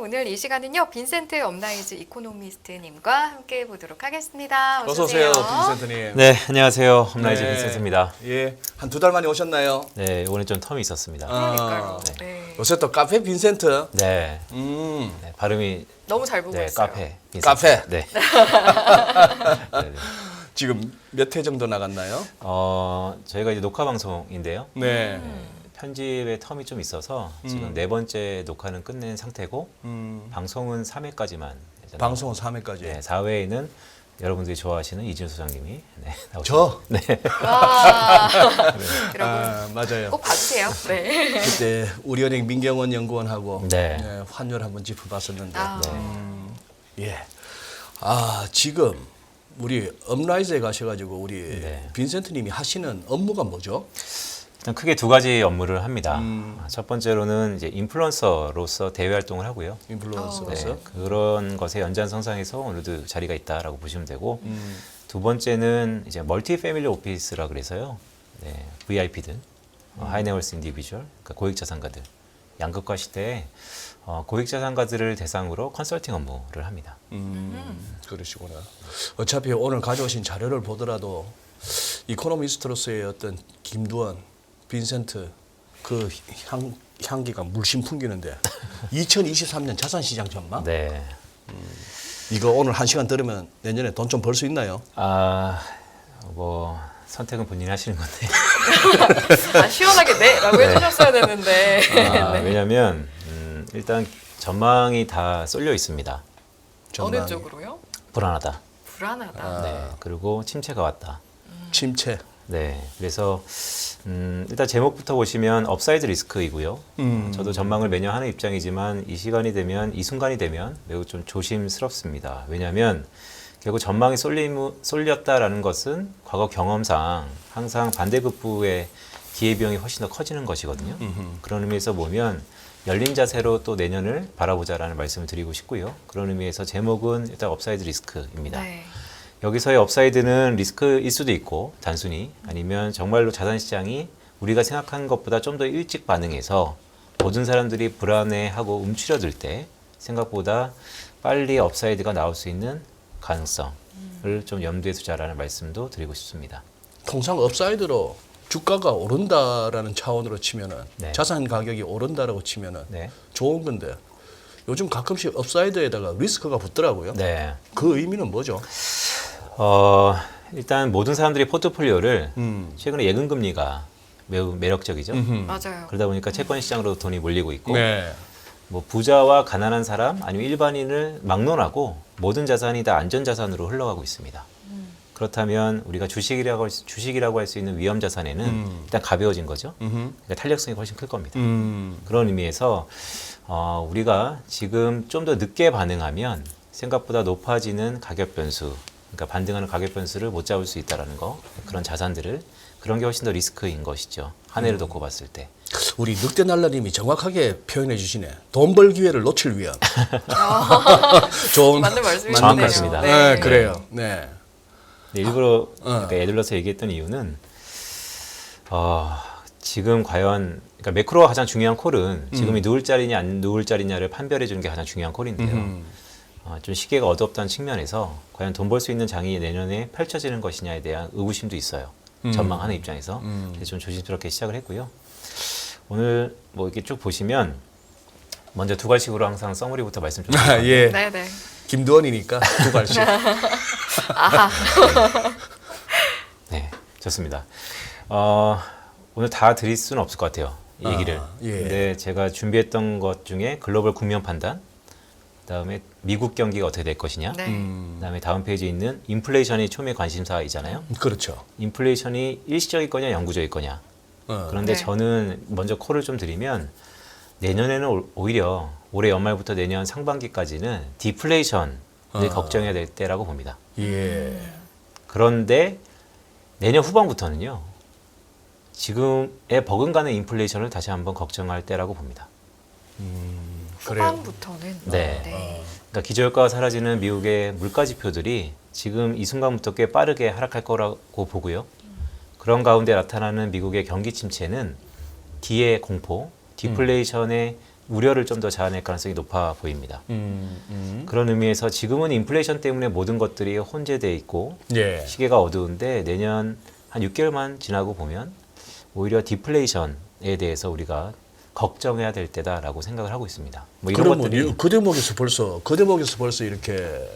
오늘 이 시간은요. 빈센트 업라이즈 이코노미스트님과 함께 보도록 하겠습니다. 어서 오세요, 빈센트님. 네, 안녕하세요. 홈라이즈 네. 빈센트입니다. 예, 한 두 달 만에 오셨나요? 네, 이번에 좀 텀이 있었습니다. 그러니까요. 네. 요새 또 카페 빈센트. 네, 네, 발음이 너무 잘 보고 네, 있어요. 카페. 빈센트. 카페. 네. 네, 네. 지금 몇 회 정도 나갔나요? 저희가 이제 녹화 방송인데요. 네. 편집의 텀이 좀 있어서 지금 네 번째 녹화는 끝낸 상태고 방송은 3회까지만. 방송은 3회까지. 네, 4회에는 여러분들이 좋아하시는 이진우 소장님이 네, 저? 네. 와. 여러분 맞아요. 꼭 봐주세요. 네. 그때 우리은행 민경원 연구원하고 네. 환율 한번 짚어봤었는데. 아. 예. 지금 우리 업라이즈에 가셔가지고 우리 네. 빈센트님이 하시는 업무가 뭐죠? 일단 크게 두 가지 업무를 합니다. 첫 번째로는 이제 인플루언서로서 대외 활동을 하고요. 인플루언서로서. 네, 그런 것의 연장선상에서 오늘도 자리가 있다라고 보시면 되고, 두 번째는 이제 멀티 패밀리 오피스라 그래서요. 네, VIP들, 하이네월스 인디비주얼, 그러니까 고액 자산가들, 양극화 시대에 고액 자산가들을 대상으로 컨설팅 업무를 합니다. 그러시구나. 어차피 오늘 가져오신 자료를 보더라도 이코노미스트로서의 어떤 김두원, 빈센트 그 향기가 물씬 풍기는데 2023년 자산시장 전망? 네. 이거 오늘 1시간 들으면 내년에 돈 좀 벌 수 있나요? 뭐 선택은 본인이 하시는 건데. 시원하게 네라고 해주셨어야 되는데. 네. 왜냐하면 일단 전망이 다 쏠려 있습니다. 어느 쪽으로요? 불안하다. 불안하다. 네. 그리고 침체가 왔다. 침체. 네. 그래서 일단 제목부터 보시면 업사이드 리스크이고요. 저도 전망을 매년 하는 입장이지만 이 시간이 되면 이 순간이 되면 매우 좀 조심스럽습니다. 왜냐하면 결국 전망이 쏠렸다라는 것은 과거 경험상 항상 반대급부의 기회비용이 훨씬 더 커지는 것이거든요. 그런 의미에서 보면 열린 자세로 또 내년을 바라보자라는 말씀을 드리고 싶고요. 그런 의미에서 제목은 일단 업사이드 리스크입니다. 네. 여기서의 업사이드는 리스크일 수도 있고 단순히 아니면 정말로 자산시장이 우리가 생각한 것보다 좀 더 일찍 반응해서 모든 사람들이 불안해하고 움츠려들 때 생각보다 빨리 업사이드가 나올 수 있는 가능성을 좀 염두에 두자라는 말씀도 드리고 싶습니다. 통상 업사이드로 주가가 오른다라는 차원으로 치면은 네. 자산 가격이 오른다라고 치면은 네. 좋은 건데 요즘 가끔씩 업사이드에다가 리스크가 붙더라고요. 네. 그 의미는 뭐죠? 일단 모든 사람들이 포트폴리오를 최근에 예금 금리가 매우 매력적이죠. 맞아요. 그러다 보니까 채권 시장으로 돈이 몰리고 있고 네. 뭐 부자와 가난한 사람 아니면 일반인을 막론하고 모든 자산이 다 안전 자산으로 흘러가고 있습니다. 그렇다면 우리가 주식이라고 할 수 있는 위험 자산에는 일단 가벼워진 거죠. 그러니까 탄력성이 훨씬 클 겁니다. 그런 의미에서 우리가 지금 좀 더 늦게 반응하면 생각보다 높아지는 가격 변수, 그러니까 반등하는 가격 변수를 못 잡을 수 있다라는 거, 그런 자산들을 그런 게 훨씬 더 리스크인 것이죠. 한 해를 놓고 봤을 때. 우리 늑대 날라님이 정확하게 표현해 주시네. 돈 벌 기회를 놓칠 위험. 좋은 맞는 말씀이시네요. 정확하십니다. 네, 그래요. 네. 네, 일부러 그러니까 애들러서 얘기했던 이유는 지금 과연 그러니까 매크로가 가장 중요한 콜은 지금이 누울 자리냐 안 누울 자리냐를 판별해 주는 게 가장 중요한 콜인데요. 좀 시기가 어둡다는 측면에서 과연 돈 벌 수 있는 장이 내년에 펼쳐지는 것이냐에 대한 의구심도 있어요. 전망하는 입장에서. 그래서 좀 조심스럽게 시작을 했고요. 오늘 뭐 이렇게 쭉 보시면 먼저 두 갈식으로 항상 서머리부터 말씀 좀 드릴게요. 예. 네네. 김두원이니까 두 갈씩. 아하. 네, 좋습니다. 오늘 다 드릴 수는 없을 것 같아요. 이 얘기를. 예. 근데 제가 준비했던 것 중에 글로벌 국면 판단, 그다음에 미국 경기가 어떻게 될 것이냐, 네. 그다음에 다음 페이지에 있는 인플레이션이 초미의 관심사이잖아요. 그렇죠. 인플레이션이 일시적일 거냐, 영구적일 거냐. 그런데 네. 저는 먼저 콜을 좀 드리면 내년에는 오히려 올해 연말부터 내년 상반기까지는 디플레이션을 걱정해야 될 때라고 봅니다. 예. 그런데 내년 후반부터는요. 지금의 버금가는 인플레이션을 다시 한번 걱정할 때라고 봅니다. 그래요. 후반부터는. 네. 네. 그러니까 기저효과가 사라지는 미국의 물가 지표들이 지금 이 순간부터 꽤 빠르게 하락할 거라고 보고요. 그런 가운데 나타나는 미국의 경기 침체는 뒤의 공포, 디플레이션의 우려를 좀 더 자아낼 가능성이 높아 보입니다. 그런 의미에서 지금은 인플레이션 때문에 모든 것들이 혼재돼 있고 예. 시계가 어두운데 내년 한 6개월만 지나고 보면 오히려 디플레이션에 대해서 우리가 걱정해야 될 때다라고 생각을 하고 있습니다. 뭐 이런 그러면 것들이 그 대목에서 벌써 이렇게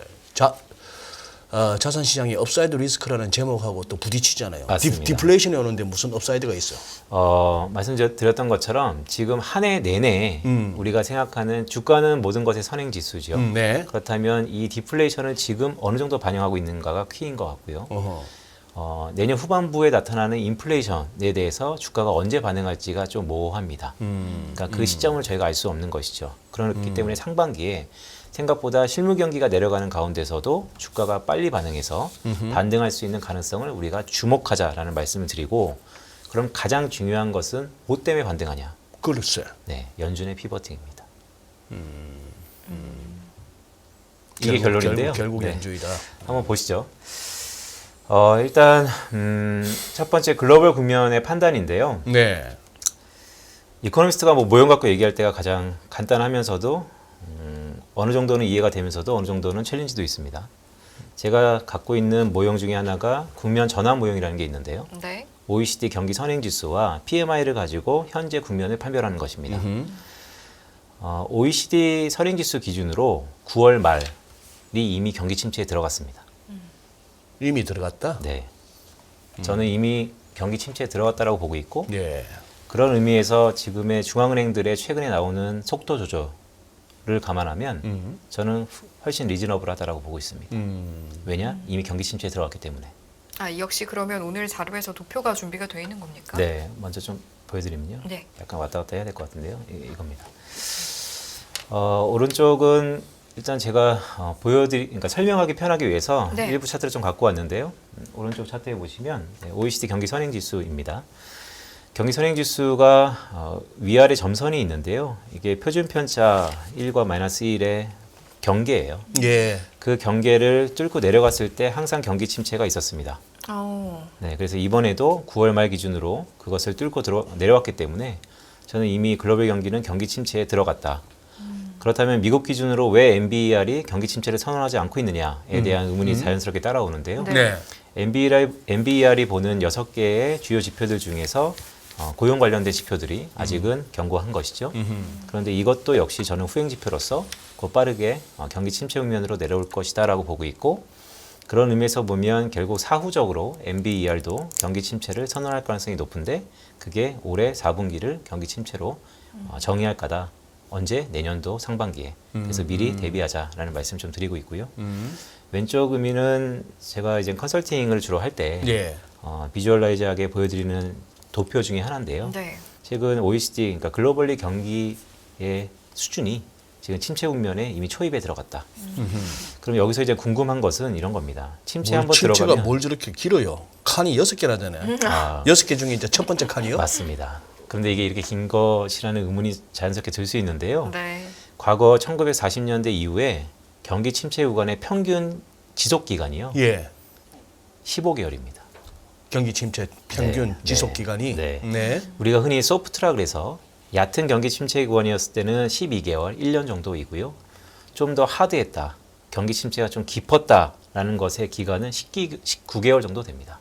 자산 시장이 업사이드 리스크라는 제목하고 또 부딪히잖아요. 맞습니다. 디플레이션이 오는데 무슨 업사이드가 있어? 말씀드렸던 것처럼 지금 한 해 내내 우리가 생각하는 주가는 모든 것의 선행지수죠. 네. 그렇다면 이 디플레이션을 지금 어느 정도 반영하고 있는가가 키인 것 같고요. 내년 후반부에 나타나는 인플레이션에 대해서 주가가 언제 반응할지가 좀 모호합니다. 그러니까 그 시점을 저희가 알 수 없는 것이죠. 그렇기 때문에 상반기에 생각보다 실물 경기가 내려가는 가운데서도 주가가 빨리 반응해서 반등할 수 있는 가능성을 우리가 주목하자라는 말씀을 드리고, 그럼 가장 중요한 것은 뭐 때문에 반등하냐? 글쎄. 네, 연준의 피버팅입니다. 이게 결론인데요. 결국 네. 연주이다. 한번 보시죠. 일단 첫 번째 글로벌 국면의 판단인데요. 네. 이코노미스트가 뭐 모형 갖고 얘기할 때가 가장 간단하면서도 어느 정도는 이해가 되면서도 어느 정도는 챌린지도 있습니다. 제가 갖고 있는 모형 중에 하나가 국면 전환 모형이라는 게 있는데요. 네. OECD 경기 선행지수와 PMI를 가지고 현재 국면을 판별하는 것입니다. OECD 선행지수 기준으로 9월 말이 이미 경기 침체에 들어갔습니다. 이미 들어갔다? 네. 저는 이미 경기 침체에 들어갔다라고 보고 있고, 예. 그런 의미에서 지금의 중앙은행들의 최근에 나오는 속도 조절을 감안하면 저는 훨씬 리즈너블하다라고 보고 있습니다. 왜냐? 이미 경기 침체에 들어갔기 때문에. 이 역시 그러면 오늘 자료에서 도표가 준비가 되어 있는 겁니까? 네, 먼저 좀 보여드리면요. 네. 약간 왔다 갔다 해야 될 것 같은데요. 이겁니다. 오른쪽은 일단 제가 그러니까 설명하기 편하기 위해서 네. 일부 차트를 좀 갖고 왔는데요. 오른쪽 차트에 보시면 OECD 경기 선행지수입니다. 경기 선행지수가 위아래 점선이 있는데요. 이게 표준 편차 1과 마이너스 1의 경계예요. 예. 그 경계를 뚫고 내려갔을 때 항상 경기 침체가 있었습니다. 어. 네, 그래서 이번에도 9월 말 기준으로 그것을 뚫고 내려왔기 때문에 저는 이미 글로벌 경기는 경기 침체에 들어갔다. 그렇다면 미국 기준으로 왜 NBER이 경기 침체를 선언하지 않고 있느냐에 대한 의문이 자연스럽게 따라오는데요. 네. NBER이 보는 6개의 주요 지표들 중에서 고용 관련된 지표들이 아직은 견고한 것이죠. 그런데 이것도 역시 저는 후행 지표로서 곧 빠르게 경기 침체 국면으로 내려올 것이다라고 보고 있고, 그런 의미에서 보면 결국 사후적으로 NBER도 경기 침체를 선언할 가능성이 높은데 그게 올해 4분기를 경기 침체로 정의할 거다. 언제? 내년도 상반기에. 그래서 미리 대비하자라는 말씀 좀 드리고 있고요. 왼쪽 의미는 제가 이제 컨설팅을 주로 할 때 예. 비주얼라이즈하게 보여드리는 도표 중에 하나인데요. 네. 최근 OECD, 그러니까 글로벌리 경기의 수준이 지금 침체 국면에 이미 초입에 들어갔다. 그럼 여기서 이제 궁금한 것은 이런 겁니다. 침체 한번 침체가 들어가면 뭘 저렇게 길어요? 칸이 6개나 되네. 6개 중에 이제 첫 번째 칸이요? 맞습니다. 그런데 이게 이렇게 긴 것이라는 의문이 자연스럽게 들 수 있는데요. 네. 과거 1940년대 이후에 경기 침체 구간의 평균 지속 기간이요. 예. 15개월입니다. 경기 침체 평균 네, 지속 네, 기간이 네. 네. 우리가 흔히 소프트라 그래서 얕은 경기 침체 구간이었을 때는 12개월, 1년 정도이고요. 좀 더 하드했다, 경기 침체가 좀 깊었다라는 것의 기간은 19개월 정도 됩니다.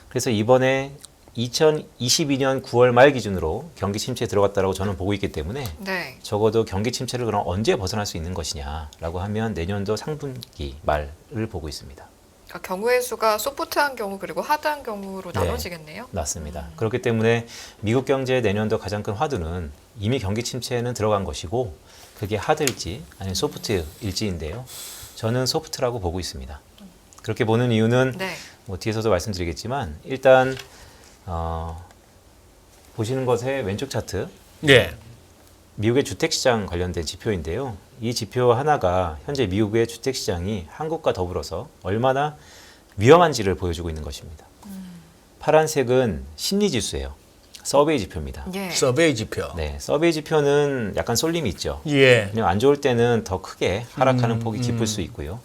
그래서 이번에 2022년 9월 말 기준으로 경기 침체에 들어갔다라고 저는 보고 있기 때문에 네. 적어도 경기 침체를 그럼 언제 벗어날 수 있는 것이냐라고 하면 내년도 상분기 말을 보고 있습니다. 그러니까 경우의 수가 소프트한 경우 그리고 하드한 경우로 네. 나눠지겠네요. 맞습니다. 그렇기 때문에 미국 경제의 내년도 가장 큰 화두는 이미 경기 침체에는 들어간 것이고 그게 하드일지 아니면 소프트일지인데요. 저는 소프트라고 보고 있습니다. 그렇게 보는 이유는 네. 뭐 뒤에서도 말씀드리겠지만 일단 보시는 것의 왼쪽 차트, 예. 미국의 주택시장 관련된 지표인데요. 이 지표 하나가 현재 미국의 주택시장이 한국과 더불어서 얼마나 위험한지를 보여주고 있는 것입니다. 파란색은 심리지수예요. 서베이 지표입니다. 예. 서베이 지표. 네, 서베이 지표는 약간 쏠림이 있죠. 예. 그냥 안 좋을 때는 더 크게 하락하는 폭이 깊을 수 있고요.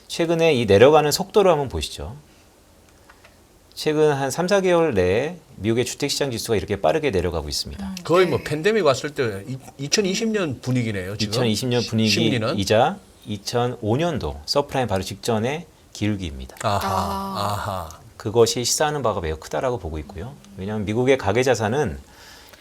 최근에 이 내려가는 속도를 한번 보시죠. 최근 한 3, 4개월 내에 미국의 주택시장 지수가 이렇게 빠르게 내려가고 있습니다. 거의 뭐 팬데믹 왔을 때 2020년 분위기네요. 지금 2020년 심리는? 분위기이자 2005년도 서프라임 바로 직전의 기울기입니다. 아하. 그것이 시사하는 바가 매우 크다라고 보고 있고요. 왜냐하면 미국의 가계자산은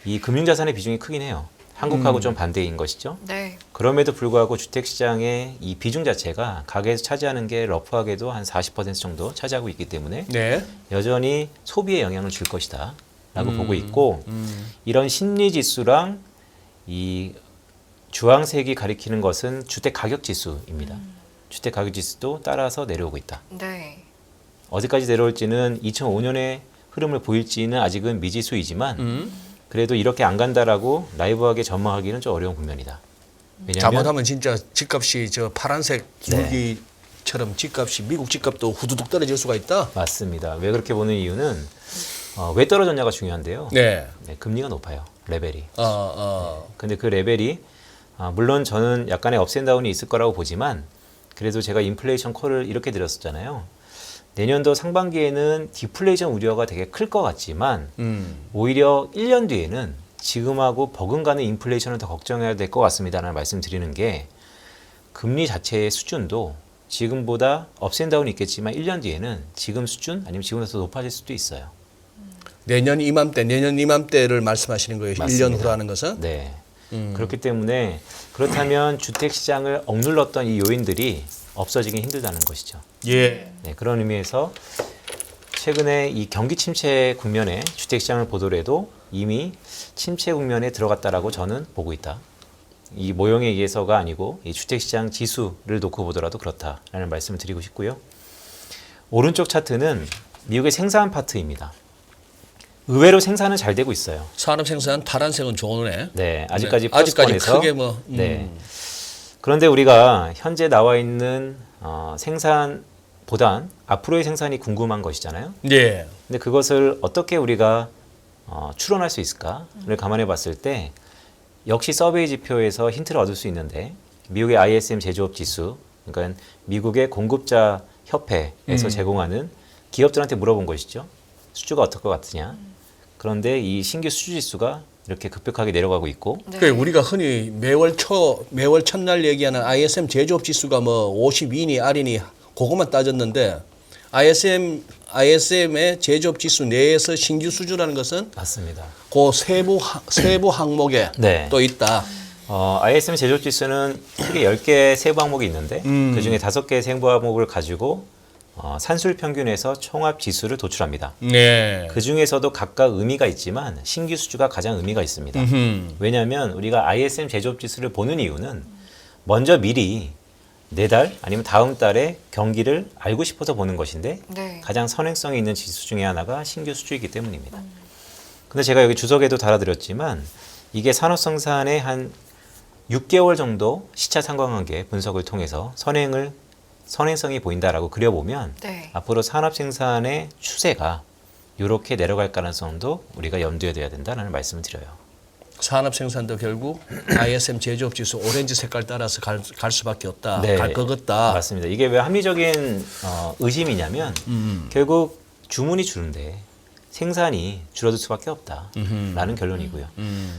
이 금융자산의 비중이 크긴 해요. 한국하고 좀 반대인 것이죠. 네. 그럼에도 불구하고 주택시장의 이 비중 자체가 가계에서 차지하는 게 러프하게도 한 40% 정도 차지하고 있기 때문에 네. 여전히 소비에 영향을 줄 것이다 라고 보고 있고 이런 심리지수랑 이 주황색이 가리키는 것은 주택가격지수입니다. 주택가격지수도 따라서 내려오고 있다. 네. 어디까지 내려올지는 2005년의 흐름을 보일지는 아직은 미지수이지만 그래도 이렇게 안 간다라고 라이브하게 전망하기는 좀 어려운 국면이다. 왜냐하면 잘못하면 진짜 집값이 저 파란색 기울기처럼 집값이 미국 집값도 후두둑 떨어질 수가 있다. 맞습니다. 왜 그렇게 보는 이유는 왜 떨어졌냐가 중요한데요. 네. 네, 금리가 높아요. 레벨이. 어. 근데 그 레벨이 물론 저는 약간의 업앤다운이 있을 거라고 보지만 그래도 제가 인플레이션 콜을 이렇게 드렸었잖아요. 내년도 상반기에는 디플레이션 우려가 되게 클 것 같지만 오히려 1년 뒤에는 지금하고 버금가는 인플레이션을 더 걱정해야 될 것 같습니다라는 말씀 드리는 게 금리 자체의 수준도 지금보다 업앤다운이 있겠지만 1년 뒤에는 지금 수준 아니면 지금보다 더 높아질 수도 있어요. 내년 이맘때를 말씀하시는 거예요. 맞습니다. 1년 후라는 것은? 네. 그렇기 때문에 그렇다면 주택시장을 억눌렀던 이 요인들이 없어지기 힘들다는 것이죠. 예. 네, 그런 의미에서 최근에 이 경기 침체 국면에 주택시장을 보더라도 이미 침체 국면에 들어갔다라고 저는 보고 있다. 이 모형에 의해서가 아니고 이 주택시장 지수를 놓고 보더라도 그렇다라는 말씀을 드리고 싶고요. 오른쪽 차트는 미국의 생산 파트입니다. 의외로 생산은 잘 되고 있어요. 산업 생산 파란색은 좋으네. 네, 아직까지 아직까지 플러스권에서 크게 뭐. 네. 그런데 우리가 현재 나와 있는 생산보단 앞으로의 생산이 궁금한 것이잖아요. 예. 근데 그것을 어떻게 우리가 추론할 수 있을까를 감안해 봤을 때 역시 서베이 지표에서 힌트를 얻을 수 있는데 미국의 ISM 제조업 지수, 그러니까 미국의 공급자 협회에서 제공하는 기업들한테 물어본 것이죠. 수주가 어떨 것 같으냐. 그런데 이 신규 수주 지수가 이렇게 급격하게 내려가고 있고 네. 그러니까 우리가 흔히 매월 첫날 얘기하는 ISM 제조업 지수가 뭐 52니 R이니 그것만 따졌는데 ISM의 제조업 지수 내에서 신규 수주라는 것은 맞습니다. 그 세부 항목에 네. 또 있다. ISM 제조업 지수는 크게 10개 세부 항목이 있는데 그중에 5개 세부 항목을 가지고 산술 평균에서 총합 지수를 도출합니다. 네. 그 중에서도 각각 의미가 있지만 신규 수주가 가장 의미가 있습니다. 왜냐하면 우리가 ISM 제조업 지수를 보는 이유는 먼저 미리 내달 아니면 다음 달에 경기를 알고 싶어서 보는 것인데 네. 가장 선행성이 있는 지수 중에 하나가 신규 수주이기 때문입니다. 근데 제가 여기 주석에도 달아드렸지만 이게 산업생산의 한 6개월 정도 시차 상관관계 분석을 통해서 선행성이 보인다라고 그려보면 네. 앞으로 산업 생산의 추세가 이렇게 내려갈 가능성도 우리가 염두에 둬야 된다는 말씀을 드려요. 산업 생산도 결국 ISM 제조업 지수 오렌지 색깔 따라서 갈 수밖에 없다. 네. 갈 것 같다. 맞습니다. 이게 왜 합리적인 의심이냐면 결국 주문이 줄는데 생산이 줄어들 수밖에 없다라는 결론이고요.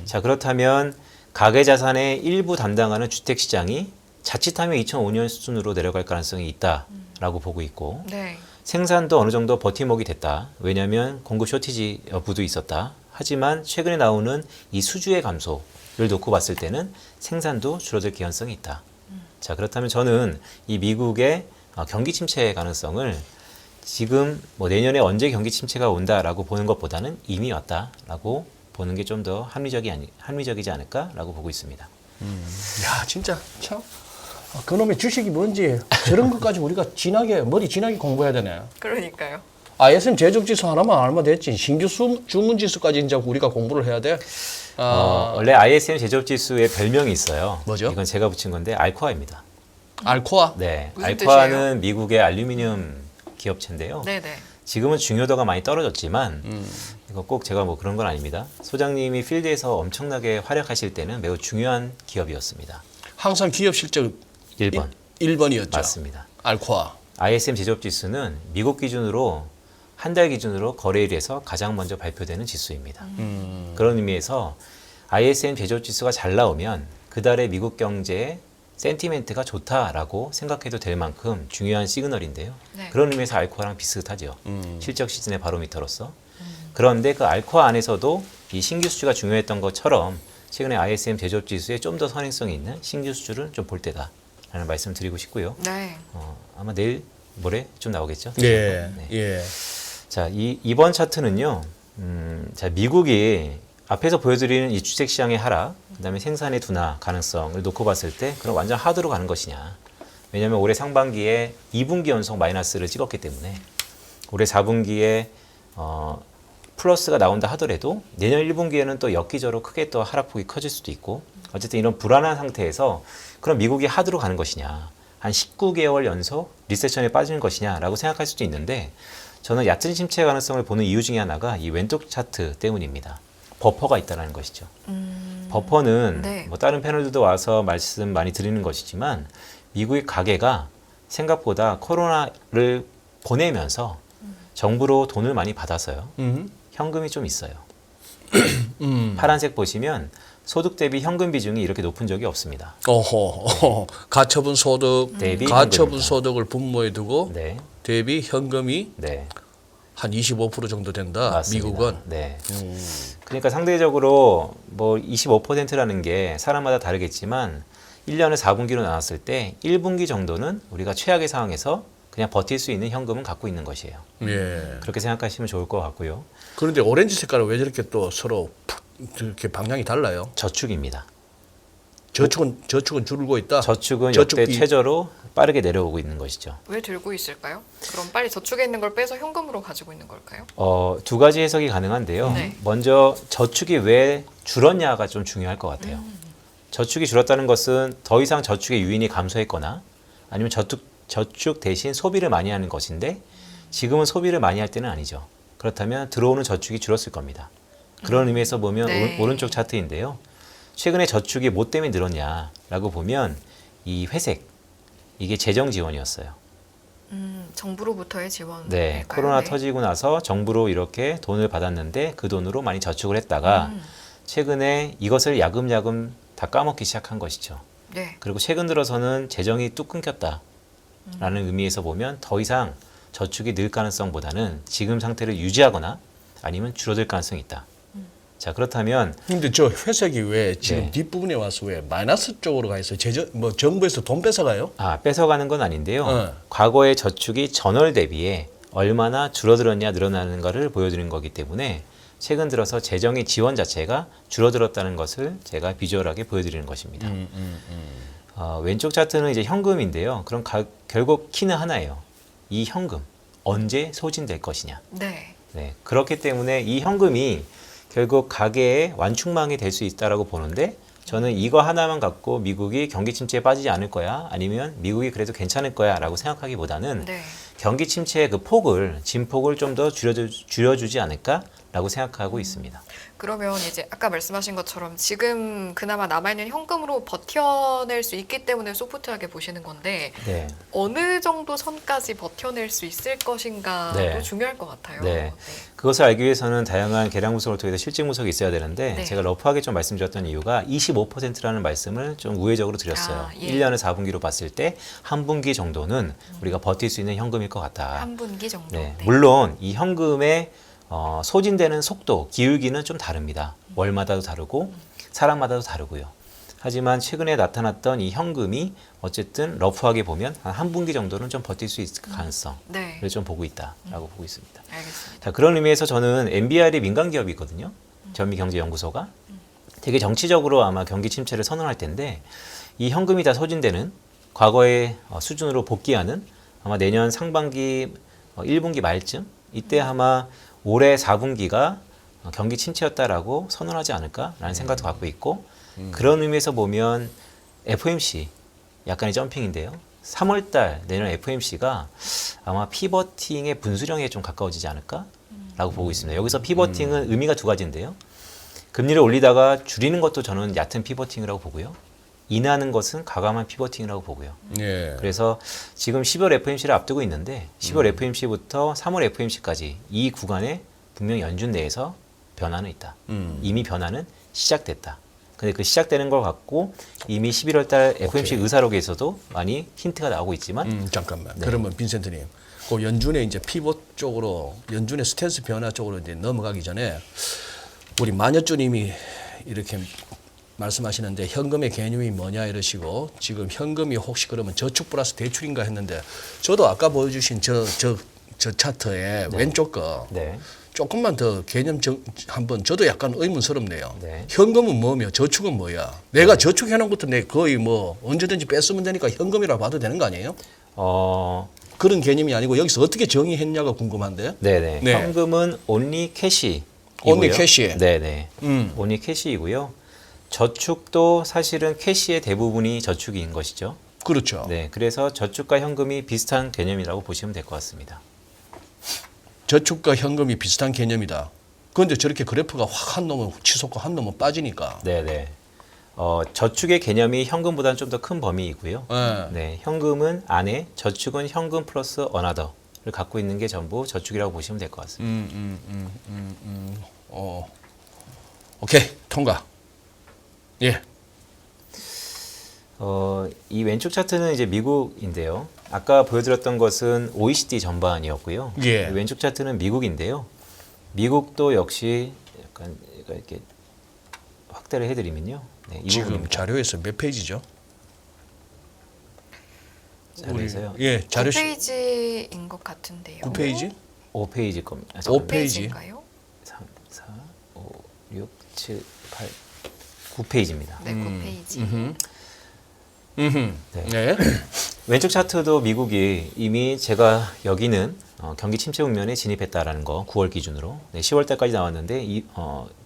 자, 그렇다면 가계자산의 일부 담당하는 주택시장이 자칫하면 2005년 수준으로 내려갈 가능성이 있다라고 보고 있고 네. 생산도 어느 정도 버팀목이 됐다. 왜냐하면 공급 쇼티지 여부도 있었다. 하지만 최근에 나오는 이 수주의 감소를 놓고 봤을 때는 생산도 줄어들 개연성이 있다. 자, 그렇다면 저는 이 미국의 경기 침체의 가능성을 지금 뭐 내년에 언제 경기 침체가 온다라고 보는 것보다는 이미 왔다라고 보는 게 좀 더 합리적이지 않을까라고 보고 있습니다. 야, 진짜 참 그놈의 주식이 뭔지 저런 것까지 우리가 머리 진하게 공부해야 되네. 그러니까요. ISM 제조업 지수 하나만 알면 됐지. 신규 주문 지수까지 이제 우리가 공부를 해야 돼. 원래 ISM 제조업 지수의 별명이 있어요. 뭐죠? 이건 제가 붙인 건데 알코아입니다. 알코아? 네, 무슨 알코아는 뜻이에요? 미국의 알루미늄 기업체인데요. 네네. 지금은 중요도가 많이 떨어졌지만 이거 꼭 제가 뭐 그런 건 아닙니다. 소장님이 필드에서 엄청나게 활약하실 때는 매우 중요한 기업이었습니다. 항상 기업 실적 1번 1번이었죠. 맞습니다. 알코아. ISM 제조업 지수는 미국 기준으로 한 달 기준으로 거래일에서 가장 먼저 발표되는 지수입니다. 그런 의미에서 ISM 제조업 지수가 잘 나오면 그달의 미국 경제의 센티멘트가 좋다라고 생각해도 될 만큼 중요한 시그널인데요. 네. 그런 의미에서 알코아랑 비슷하죠. 실적 시즌의 바로미터로서. 그런데 그 알코아 안에서도 이 신규 수주가 중요했던 것처럼 최근에 ISM 제조업 지수에 좀 더 선행성이 있는 신규 수주를 좀 볼 때다라는 말씀 드리고 싶고요. 네. 아마 내일 모레 좀 나오겠죠. 예. 네. 예. 자, 이번 차트는요. 자, 미국이 앞에서 보여드리는 이 주식 시장의 하락, 그다음에 생산의 둔화 가능성을 놓고 봤을 때 그럼 완전 하드로 가는 것이냐. 왜냐하면 올해 상반기에 2분기 연속 마이너스를 찍었기 때문에 올해 4분기에 플러스가 나온다 하더라도 내년 1분기에는 또 엽기적으로 크게 또 하락폭이 커질 수도 있고 어쨌든 이런 불안한 상태에서 그럼 미국이 하드로 가는 것이냐. 한 19개월 연속 리세션에 빠지는 것이냐라고 생각할 수도 있는데 저는 얕은 침체 가능성을 보는 이유 중에 하나가 이 왼쪽 차트 때문입니다. 버퍼가 있다는 것이죠. 버퍼는 네. 뭐 다른 패널들도 와서 말씀 많이 드리는 것이지만 미국의 가계가 생각보다 코로나를 보내면서 정부로 돈을 많이 받아서요. 현금이 좀 있어요. 파란색 보시면 소득 대비 현금 비중이 이렇게 높은 적이 없습니다. 가처분 소득, 대비 가처분 현금입니다. 소득을 분모에 두고 네, 대비 현금이 네, 한 25% 정도 된다. 맞습니다. 미국은. 네. 그러니까 상대적으로 뭐 25%라는 게 사람마다 다르겠지만 1년을 4분기로 나눴을 때 1분기 정도는 우리가 최악의 상황에서 그냥 버틸 수 있는 현금은 갖고 있는 것이에요. 예. 그렇게 생각하시면 좋을 것 같고요. 그런데 오렌지 색깔은 왜 저렇게 또 서로 이렇게 방향이 달라요? 저축입니다. 저축은 줄고 있다. 저축은 저축이- 역대 최저로 빠르게 내려오고 있는 것이죠. 왜 들고 있을까요? 그럼 빨리 저축에 있는 걸 빼서 현금으로 가지고 있는 걸까요? 두 가지 해석이 가능한데요. 네. 먼저 저축이 왜 줄었냐가 좀 중요할 것 같아요. 저축이 줄었다는 것은 더 이상 저축의 유인이 감소했거나 아니면 저축 대신 소비를 많이 하는 것인데 지금은 소비를 많이 할 때는 아니죠. 그렇다면 들어오는 저축이 줄었을 겁니다. 그런 의미에서 보면 네. 오른쪽 차트인데요. 최근에 저축이 뭐 때문에 늘었냐라고 보면 이 회색, 이게 재정 지원이었어요. 정부로부터의 지원. 네, 코로나 터지고 나서 정부로 이렇게 돈을 받았는데 그 돈으로 많이 저축을 했다가 최근에 이것을 야금야금 다 까먹기 시작한 것이죠. 네. 그리고 최근 들어서는 재정이 뚝 끊겼다라는 의미에서 보면 더 이상 저축이 늘 가능성보다는 지금 상태를 유지하거나 아니면 줄어들 가능성이 있다. 자, 그렇다면 근데 저 회색이 왜 지금 네. 뒷부분에 와서 왜 마이너스 쪽으로 가 있어요? 뭐 정부에서 돈 뺏어가요? 뺏어가는 건 아닌데요. 네. 과거의 저축이 전월 대비해 얼마나 줄어들었냐 늘어나는가를 보여드리는 거기 때문에 최근 들어서 재정의 지원 자체가 줄어들었다는 것을 제가 비주얼하게 보여드리는 것입니다. 왼쪽 차트는 이제 현금인데요. 그럼 결국 키는 하나예요. 이 현금 언제 소진될 것이냐. 네. 네, 그렇기 때문에 이 현금이 결국 가계의 완충망이 될 수 있다라고 보는데 저는 이거 하나만 갖고 미국이 경기 침체에 빠지지 않을 거야 아니면 미국이 그래도 괜찮을 거야라고 생각하기보다는 네. 경기 침체의 그 진폭을 좀 더 줄여주지 않을까라고 생각하고 있습니다. 그러면 이제 아까 말씀하신 것처럼 지금 그나마 남아있는 현금으로 버텨낼 수 있기 때문에 소프트하게 보시는 건데 네. 어느 정도 선까지 버텨낼 수 있을 것인가도 네. 중요할 것 같아요. 네. 그것을 알기 위해서는 다양한 계량 분석을 통해서 실질 분석이 있어야 되는데 네. 제가 러프하게 좀 말씀드렸던 이유가 25%라는 말씀을 좀 우회적으로 드렸어요. 예. 1년을 4분기로 봤을 때 한 분기 정도는 우리가 버틸 수 있는 현금일 것 같다. 한 분기 정도. 네. 물론 이 현금의 소진되는 속도, 기울기는 좀 다릅니다. 월마다도 다르고 사람마다도 다르고요. 하지만 최근에 나타났던 이 현금이 어쨌든 러프하게 보면 한 분기 정도는 좀 버틸 수 있을 가능성을 네. 좀 보고 있다라고 보고 있습니다. 알겠습니다. 자, 그런 의미에서 저는 MBR이 민간 기업이거든요. 전미경제연구소가 되게 정치적으로 아마 경기 침체를 선언할 텐데 이 현금이 다 소진되는 과거의 수준으로 복귀하는 아마 내년 상반기 1분기 말쯤 이때 아마 올해 4분기가 경기 침체였다라고 선언하지 않을까라는 생각도 갖고 있고 그런 의미에서 보면 FOMC 약간의 점핑인데요. 3월달 내년 FOMC가 아마 피버팅의 분수령에 좀 가까워지지 않을까라고 보고 있습니다. 여기서 피버팅은 의미가 두 가지인데요. 금리를 올리다가 줄이는 것도 저는 얕은 피버팅이라고 보고요. 인하는 것은 과감한 피버팅이라고 보고요. 예. 그래서 지금 10월 FOMC를 앞두고 있는데 10월 FOMC부터 3월 FOMC까지 이 구간에 분명 연준 내에서 변화는 있다. 이미 변화는 시작됐다. 근데 그 시작되는 걸 갖고 이미 11월 달 FOMC 의사록에서도 많이 힌트가 나오고 있지만 잠깐만. 네. 그러면 빈센트님, 그 연준의 이제 피봇 쪽으로, 연준의 스탠스 변화 쪽으로 이제 넘어가기 전에 우리 만여쭈님이 이렇게 말씀하시는데 현금의 개념이 뭐냐 이러시고 지금 현금이 혹시 그러면 저축 플러스 대출인가 했는데 저도 아까 보여주신 저 차트의 왼쪽 거 네. 조금만 더 개념 한번 저도 약간 의문스럽네요. 네. 현금은 뭐며 저축은 뭐야? 내가 저축해놓은 것도 내 거의 뭐 언제든지 뺐으면 되니까 현금이라 봐도 되는 거 아니에요? 그런 개념이 아니고 여기서 어떻게 정의했냐가 궁금한데. 네네. 네. 현금은 only cash이고요. only cash. 네네. only cash이고요. 저축도 사실은 캐시의 대부분이 저축인 것이죠. 그렇죠. 네. 그래서 저축과 현금이 비슷한 개념이라고 보시면 될 것 같습니다. 저축과 현금이 비슷한 개념이다. 그런데 저렇게 그래프가 확 한 놈은 치솟고 한 놈은 빠지니까. 네네. 저축의 개념이 현금보다는 좀 더 큰 범위이고요. 네. 네. 현금은 안에, 저축은 현금 플러스 another를 갖고 있는 게 전부 저축이라고 보시면 될 것 같습니다. 오케이 통과. 예. 이 왼쪽 차트는 이제 미국인데요. 아까 보여드렸던 것은 OECD 전반이었고요. 예. 왼쪽 차트는 미국인데요. 미국도 역시 약간 이렇게 확대를 해드리면요. 네, 이 지금 부분입니다. 자료에서 몇 페이지죠? 자료에서요. 예, 자료 9페이지인 것 같은데요. 9페이지? 5페이지 겁니다. 5페이지. 5페이지인가요? 3, 4, 5, 6, 7, 8, 9페이지입니다. 네, 9페이지. 네. 왼쪽 차트도 미국이 이미 제가 여기는 경기 침체 국면에 진입했다라는 거 9월 기준으로 10월 달까지 나왔는데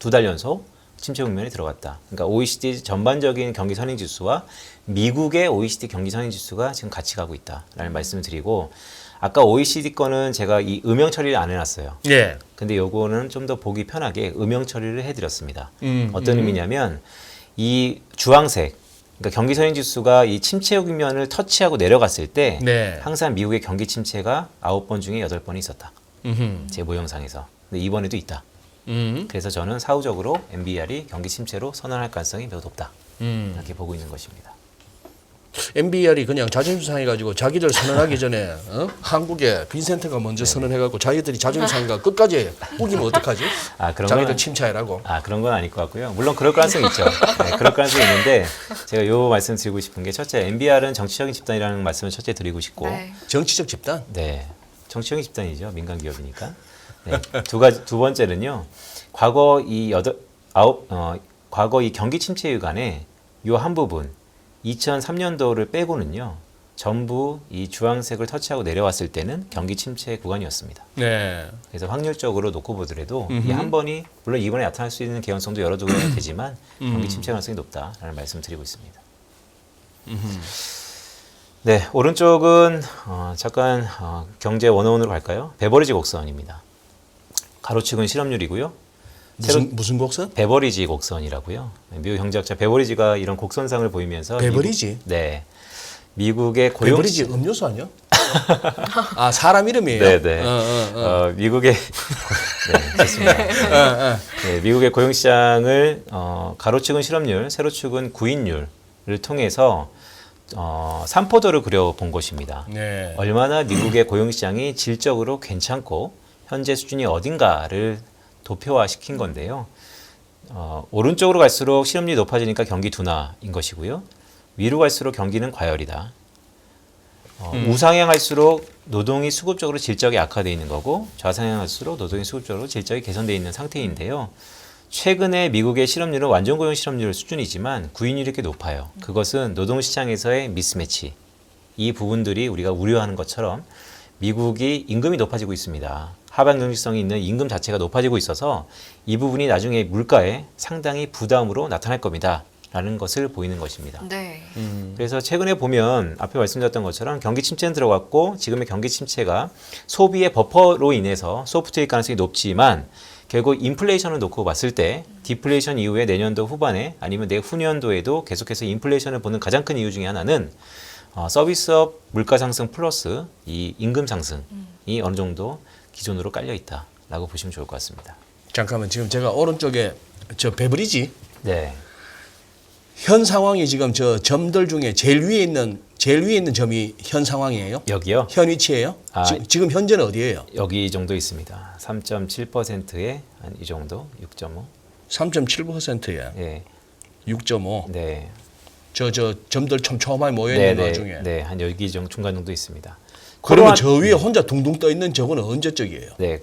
두 달 연속 침체 국면에 들어갔다. 그러니까 OECD 전반적인 경기 선행 지수와 미국의 OECD 경기 선행 지수가 지금 같이 가고 있다라는 말씀을 드리고 아까 OECD 거는 제가 이 음영 처리를 안 해놨어요. 예. 근데 요거는 좀 더 보기 편하게 음영 처리를 해드렸습니다. 어떤 의미냐면 이 주황색 그러니까 경기 선행 지수가 이 침체 국면을 터치하고 내려갔을 때 네. 항상 미국의 경기 침체가 9번 중에 8번이 있었다. 제 모형상에서. 근데 이번에도 있다. 그래서 저는 사후적으로 MBR이 경기 침체로 선언할 가능성이 매우 높다. 이렇게 보고 있는 것입니다. MBR이 그냥 자존심 상해가지고 자기들 선언하기 전에 한국에 빈센트가 먼저 선언해가지고 자기들이 자존심 상해가 끝까지 우기면 어떡하지? 그런 자기들 건 침체해라고. 그런 건 아닐 것 같고요. 물론 그럴 가능성이 있죠. 네, 그럴 가능성이 있는데 제가 요 말씀 드리고 싶은 게 첫째 MBR은 정치적인 집단이라는 말씀을 첫째 드리고 싶고 네. 정치적 집단? 네, 정치적인 집단이죠. 민간 기업이니까. 네, 두 번째는요. 과거 이 경기 침체 유간에 요 한 부분 2003년도를 빼고는요. 전부 이 주황색을 터치하고 내려왔을 때는 경기 침체 구간이었습니다. 네. 그래서 확률적으로 놓고 보더라도 이 한 번이 물론 이번에 나타날 수 있는 개연성도 열어두고 되지만 경기 침체 가능성이 높다라는 말씀을 드리고 있습니다. 네, 오른쪽은 잠깐 경제 101으로 갈까요? 베버리지 곡선입니다. 가로축은 실업률이고요. 무슨 곡선? 베버리지 곡선이라고요. 미국 경제학자 베버리지가 이런 곡선상을 보이면서 베버리지? 네, 미국의 고용 베버리지 음료수 아니야? 사람 이름이에요? 네네. 미국의 네, 좋습니다. 네, 미국의 고용 시장을 가로축은 실업률, 세로축은 구인율을 통해서 삼포도를 그려본 것입니다. 네. 얼마나 미국의 고용 시장이 질적으로 괜찮고 현재 수준이 어딘가를 도표화시킨 건데요. 오른쪽으로 갈수록 실업률이 높아지니까 경기 둔화인 것이고요. 위로 갈수록 경기는 과열이다. 우상향할수록 노동이 수급적으로 질적이 악화되어 있는 거고 좌상향할수록 노동이 수급적으로 질적이 개선되어 있는 상태인데요. 최근에 미국의 실업률은 완전 고용 실업률 수준이지만 구인율이 이렇게 높아요. 그것은 노동시장에서의 미스매치. 이 부분들이 우리가 우려하는 것처럼 미국이 임금이 높아지고 있습니다. 하방 경직성이 있는 임금 자체가 높아지고 있어서 이 부분이 나중에 물가에 상당히 부담으로 나타날 겁니다. 라는 것을 보이는 것입니다. 네. 그래서 최근에 보면 앞에 말씀드렸던 것처럼 경기 침체는 들어갔고 지금의 경기 침체가 소비의 버퍼로 인해서 소프트웨이 가능성이 높지만 결국 인플레이션을 놓고 봤을 때 디플레이션 이후에 내년도 후반에 아니면 내후년도에도 계속해서 인플레이션을 보는 가장 큰 이유 중에 하나는 서비스업 물가 상승 플러스 이 임금 상승이 어느 정도 기존으로 깔려 있다라고 보시면 좋을 것 같습니다. 잠깐만 지금 제가 오른쪽에 저 베브리지 네. 현 상황이 지금 저 점들 중에 제일 위에 있는 점이 현 상황이에요? 여기요? 현 위치예요? 아, 지금 현재는 어디예요? 여기 정도 있습니다. 3.7%에 한 이 정도, 6.5. 3.7%에 네. 6.5. 네. 저 점들 촘촘하게 모여 네, 있는 네, 와중에. 네, 한 여기 중간 정도 있습니다. 그러면 저 위에 혼자 둥둥 떠 있는 저거는 언제 쪽이에요? 네,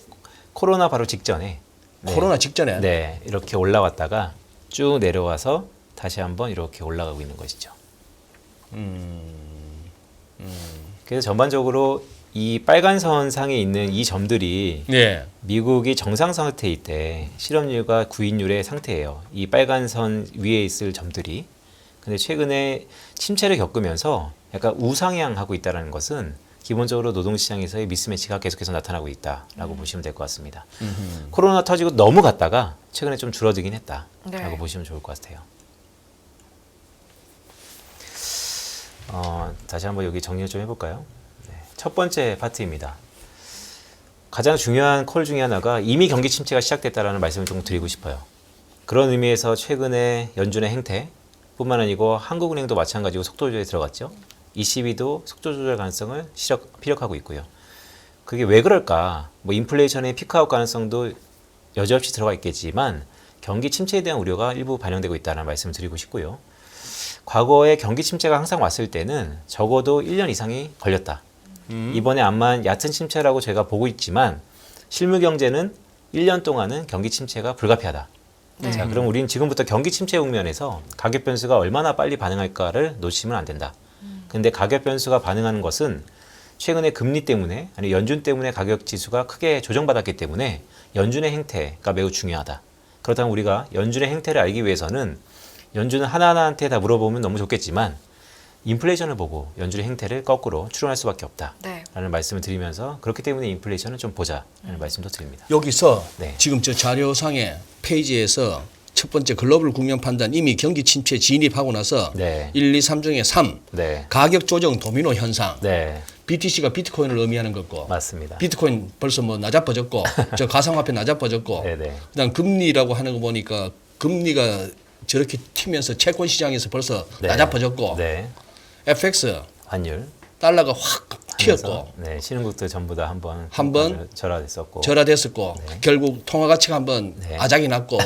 코로나 바로 직전에 네, 코로나 직전에. 네, 이렇게 올라왔다가 쭉 내려와서 다시 한번 이렇게 올라가고 있는 것이죠. 그래서 전반적으로 이 빨간 선 상에 있는 이 점들이 네. 미국이 정상 상태일 때 실업률과 구인율의 상태예요. 이 빨간 선 위에 있을 점들이. 근데 최근에 침체를 겪으면서 약간 우상향하고 있다는 것은 기본적으로 노동시장에서의 미스매치가 계속해서 나타나고 있다라고 보시면 될 것 같습니다. 코로나 터지고 넘어갔다가 최근에 좀 줄어들긴 했다라고 네. 보시면 좋을 것 같아요. 다시 한번 여기 정리를 좀 해볼까요? 네, 첫 번째 파트입니다. 가장 중요한 콜 중에 하나가 이미 경기 침체가 시작됐다라는 말씀을 좀 드리고 싶어요. 그런 의미에서 최근에 연준의 행태 뿐만 아니고 한국은행도 마찬가지로 속도 조절에 들어갔죠. ECB도 속도 조절 가능성을 피력하고 있고요. 그게 왜 그럴까? 뭐 인플레이션의 피크아웃 가능성도 여지없이 들어가 있겠지만 경기 침체에 대한 우려가 일부 반영되고 있다는 말씀을 드리고 싶고요. 과거에 경기 침체가 항상 왔을 때는 적어도 1년 이상이 걸렸다. 이번에 암만 얕은 침체라고 제가 보고 있지만 실물 경제는 1년 동안은 경기 침체가 불가피하다. 네. 자, 그럼 우리는 지금부터 경기 침체 국면에서 가격 변수가 얼마나 빨리 반응할까를 놓치면 안 된다. 근데 가격 변수가 반응하는 것은 최근에 금리 때문에 아니 연준 때문에 가격 지수가 크게 조정받았기 때문에 연준의 행태가 매우 중요하다. 그렇다면 우리가 연준의 행태를 알기 위해서는 연준은 하나하나한테 다 물어보면 너무 좋겠지만 인플레이션을 보고 연준의 행태를 거꾸로 추론할 수밖에 없다라는 네. 말씀을 드리면서 그렇기 때문에 인플레이션을 좀 보자라는 말씀도 드립니다. 여기서 네. 지금 저 자료상의 페이지에서 첫 번째 글로벌 국면 판단 이미 경기 침체 진입하고 나서 네. 1, 2, 3 중에 3 네, 가격 조정 도미노 현상. 네, BTC가 비트코인을 의미하는 거고. 맞습니다. 비트코인 벌써 뭐 낮아빠졌고 저 가상화폐 낮아빠졌고. 네, 네, 그다음 금리라고 하는 거 보니까 금리가 저렇게 튀면서 채권 시장에서 벌써 네. 낮아빠졌고. 네, FX 환율 달러가 확 튀었고. 네, 신흥국들 전부 다 한번 절하됐었고. 절하됐었고 결국 통화 가치가 한번 네. 아작이 났고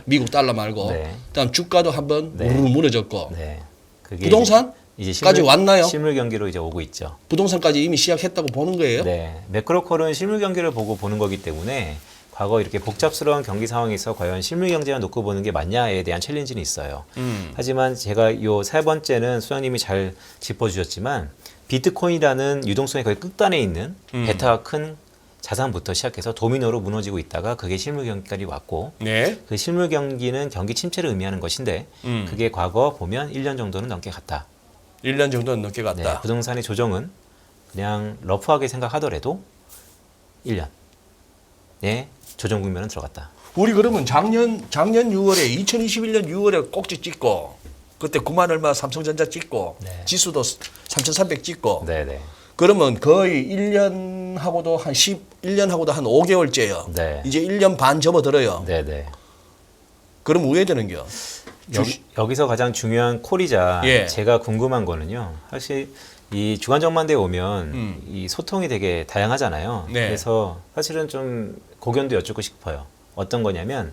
미국 달러 말고 네. 그다음 주가도 한번 네. 우르르 무너졌고 네, 그게 부동산까지 왔나요? 실물 경기로 이제 오고 있죠. 부동산까지 이미 시작했다고 보는 거예요? 네, 매크로컬은 실물 경기를 보고 보는 거기 때문에 과거 이렇게 복잡스러운 경기 상황에서 과연 실물 경제만 놓고 보는 게 맞냐에 대한 챌린지는 있어요. 하지만 제가 요 세 번째는 수장님이 잘 짚어주셨지만 비트코인이라는 유동성의 거의 끝단에 있는 베타가 큰 자산부터 시작해서 도미노로 무너지고 있다가 그게 실물 경기까지 왔고 네. 그 실물 경기는 경기 침체를 의미하는 것인데 그게 과거 보면 1년 정도는 넘게 갔다. 1년 정도는 넘게 네, 갔다. 부동산의 조정은 그냥 러프하게 생각하더라도 1년 네, 조정 국면은 들어갔다. 우리 그러면 작년 6월에 2021년 6월에 꼭지 찍고 그때 9만 얼마 삼성전자 찍고 네. 지수도 3,300 찍고 네네. 그러면 거의 1년하고도 한 1년하고도 한 5개월째요. 네. 이제 1년 반 접어들어요. 네네. 그럼 우회되는겨. 여기서 가장 중요한 콜이자 예. 제가 궁금한 거는요. 사실 이 주간 전망대에 오면 이 소통이 되게 다양하잖아요. 네. 그래서 사실은 좀 고견도 여쭙고 싶어요. 어떤 거냐면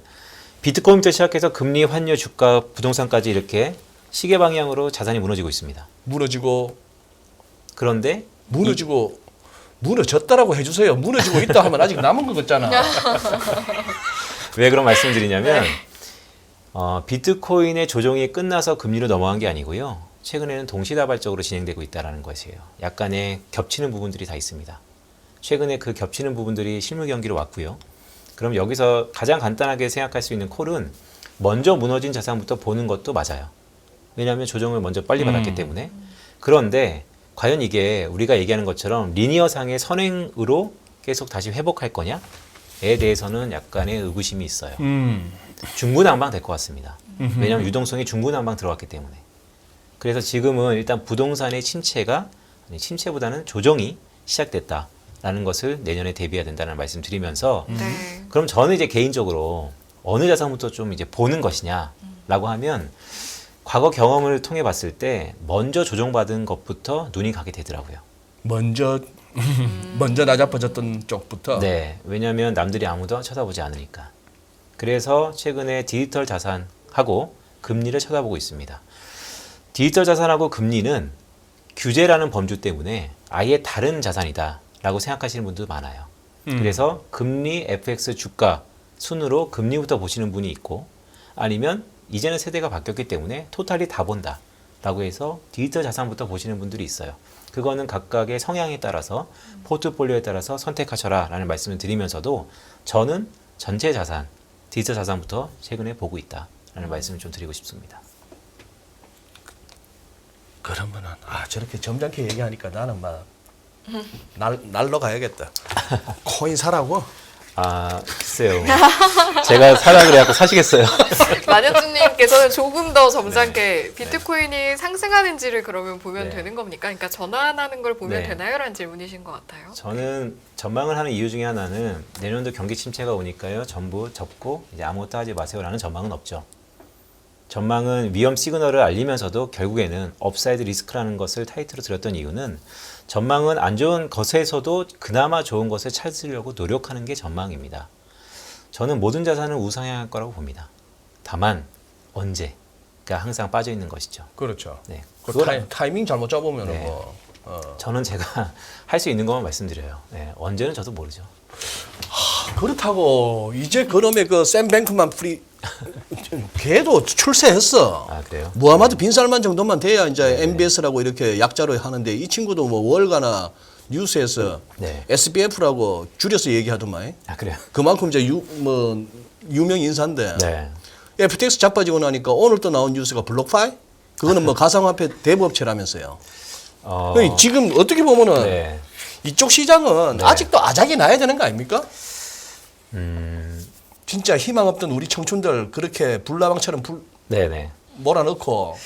비트코인부터 시작해서 금리, 환율, 주가, 부동산까지 이렇게 시계 방향으로 자산이 무너지고 있습니다. 무너지고 무너졌다라고 해주세요. 무너지고 있다 하면 아직 남은 거 같잖아. 왜 그런 말씀을 드리냐면 비트코인의 조정이 끝나서 금리로 넘어간 게 아니고요. 최근에는 동시다발적으로 진행되고 있다는 것이에요. 약간의 겹치는 부분들이 다 있습니다. 최근에 그 겹치는 부분들이 실물 경기로 왔고요. 그럼 여기서 가장 간단하게 생각할 수 있는 콜은 먼저 무너진 자산부터 보는 것도 맞아요. 왜냐하면 조정을 먼저 빨리 받았기 때문에. 그런데 과연 이게 우리가 얘기하는 것처럼 리니어상의 선행으로 계속 다시 회복할 거냐에 대해서는 약간의 의구심이 있어요. 중구난방 될 것 같습니다. 왜냐하면 유동성이 중구난방 들어갔기 때문에. 그래서 지금은 일단 부동산의 침체가 아니, 침체보다는 조정이 시작됐다라는 것을 내년에 대비해야 된다는 말씀 드리면서 네. 그럼 저는 이제 개인적으로 어느 자산부터 좀 이제 보는 것이냐라고 하면 과거 경험을 통해 봤을 때 먼저 조정받은 것부터 눈이 가게 되더라고요. 먼저 낮아빠졌던 쪽부터. 네, 왜냐하면 남들이 아무도 쳐다보지 않으니까. 그래서 최근에 디지털 자산하고 금리를 쳐다보고 있습니다. 디지털 자산하고 금리는 규제라는 범주 때문에 아예 다른 자산이다라고 생각하시는 분도 많아요. 그래서 금리, FX, 주가 순으로 금리부터 보시는 분이 있고 아니면 이제는 세대가 바뀌었기 때문에 토탈이 다 본다라고 해서 디지털 자산부터 보시는 분들이 있어요. 그거는 각각의 성향에 따라서 포트폴리오에 따라서 선택하셔라라는 말씀을 드리면서도 저는 전체 자산, 디지털 자산부터 최근에 보고 있다라는 말씀을 좀 드리고 싶습니다. 그러면은 저렇게 점잖게 얘기하니까 나는 막 날로 가야겠다. 코인 사라고? 글쎄요. 제가 사라 그래갖고 사시겠어요. 만현준님께서는 조금 더 점잖게 네. 비트코인이 상승하는지를 그러면 보면 네. 되는 겁니까? 그러니까 전환하는 걸 보면 네. 되나요? 라는 질문이신 것 같아요. 저는 전망을 하는 이유 중에 하나는 내년도 경기 침체가 오니까요. 전부 접고 이제 아무것도 하지 마세요라는 전망은 없죠. 전망은 위험 시그널을 알리면서도 결국에는 업사이드 리스크라는 것을 타이틀로 드렸던 이유는 전망은 안 좋은 것에서도 그나마 좋은 것을 찾으려고 노력하는 게 전망입니다. 저는 모든 자산은 우상향할 거라고 봅니다. 다만 언제가 항상 빠져 있는 것이죠. 그렇죠. 네, 그 그거는 타이밍 잘못 잡으면 네. 뭐. 저는 제가 할 수 있는 것만 말씀드려요. 네, 언제는 저도 모르죠. 그렇다고 이제 그놈의 그 샘 뱅크만 걔도 출세했어. 그래요? 무하마드 빈 살만 정도만 돼야 이제 MBS라고 이렇게 약자로 하는데 이 친구도 뭐 월가나 뉴스에서 네. SBF라고 줄여서 얘기하더만. 그래요? 그만큼 이제 유명 인사인데. 네. FTX 자빠지고 나니까 오늘 또 나온 뉴스가 블록파이? 그거는 뭐 가상화폐 대부업체라면서요. 지금 어떻게 보면은 네. 이쪽 시장은 네. 아직도 아작이 나야 되는 거 아닙니까? 진짜 희망 없던 우리 청춘들 그렇게 불나방처럼 네네. 몰아넣고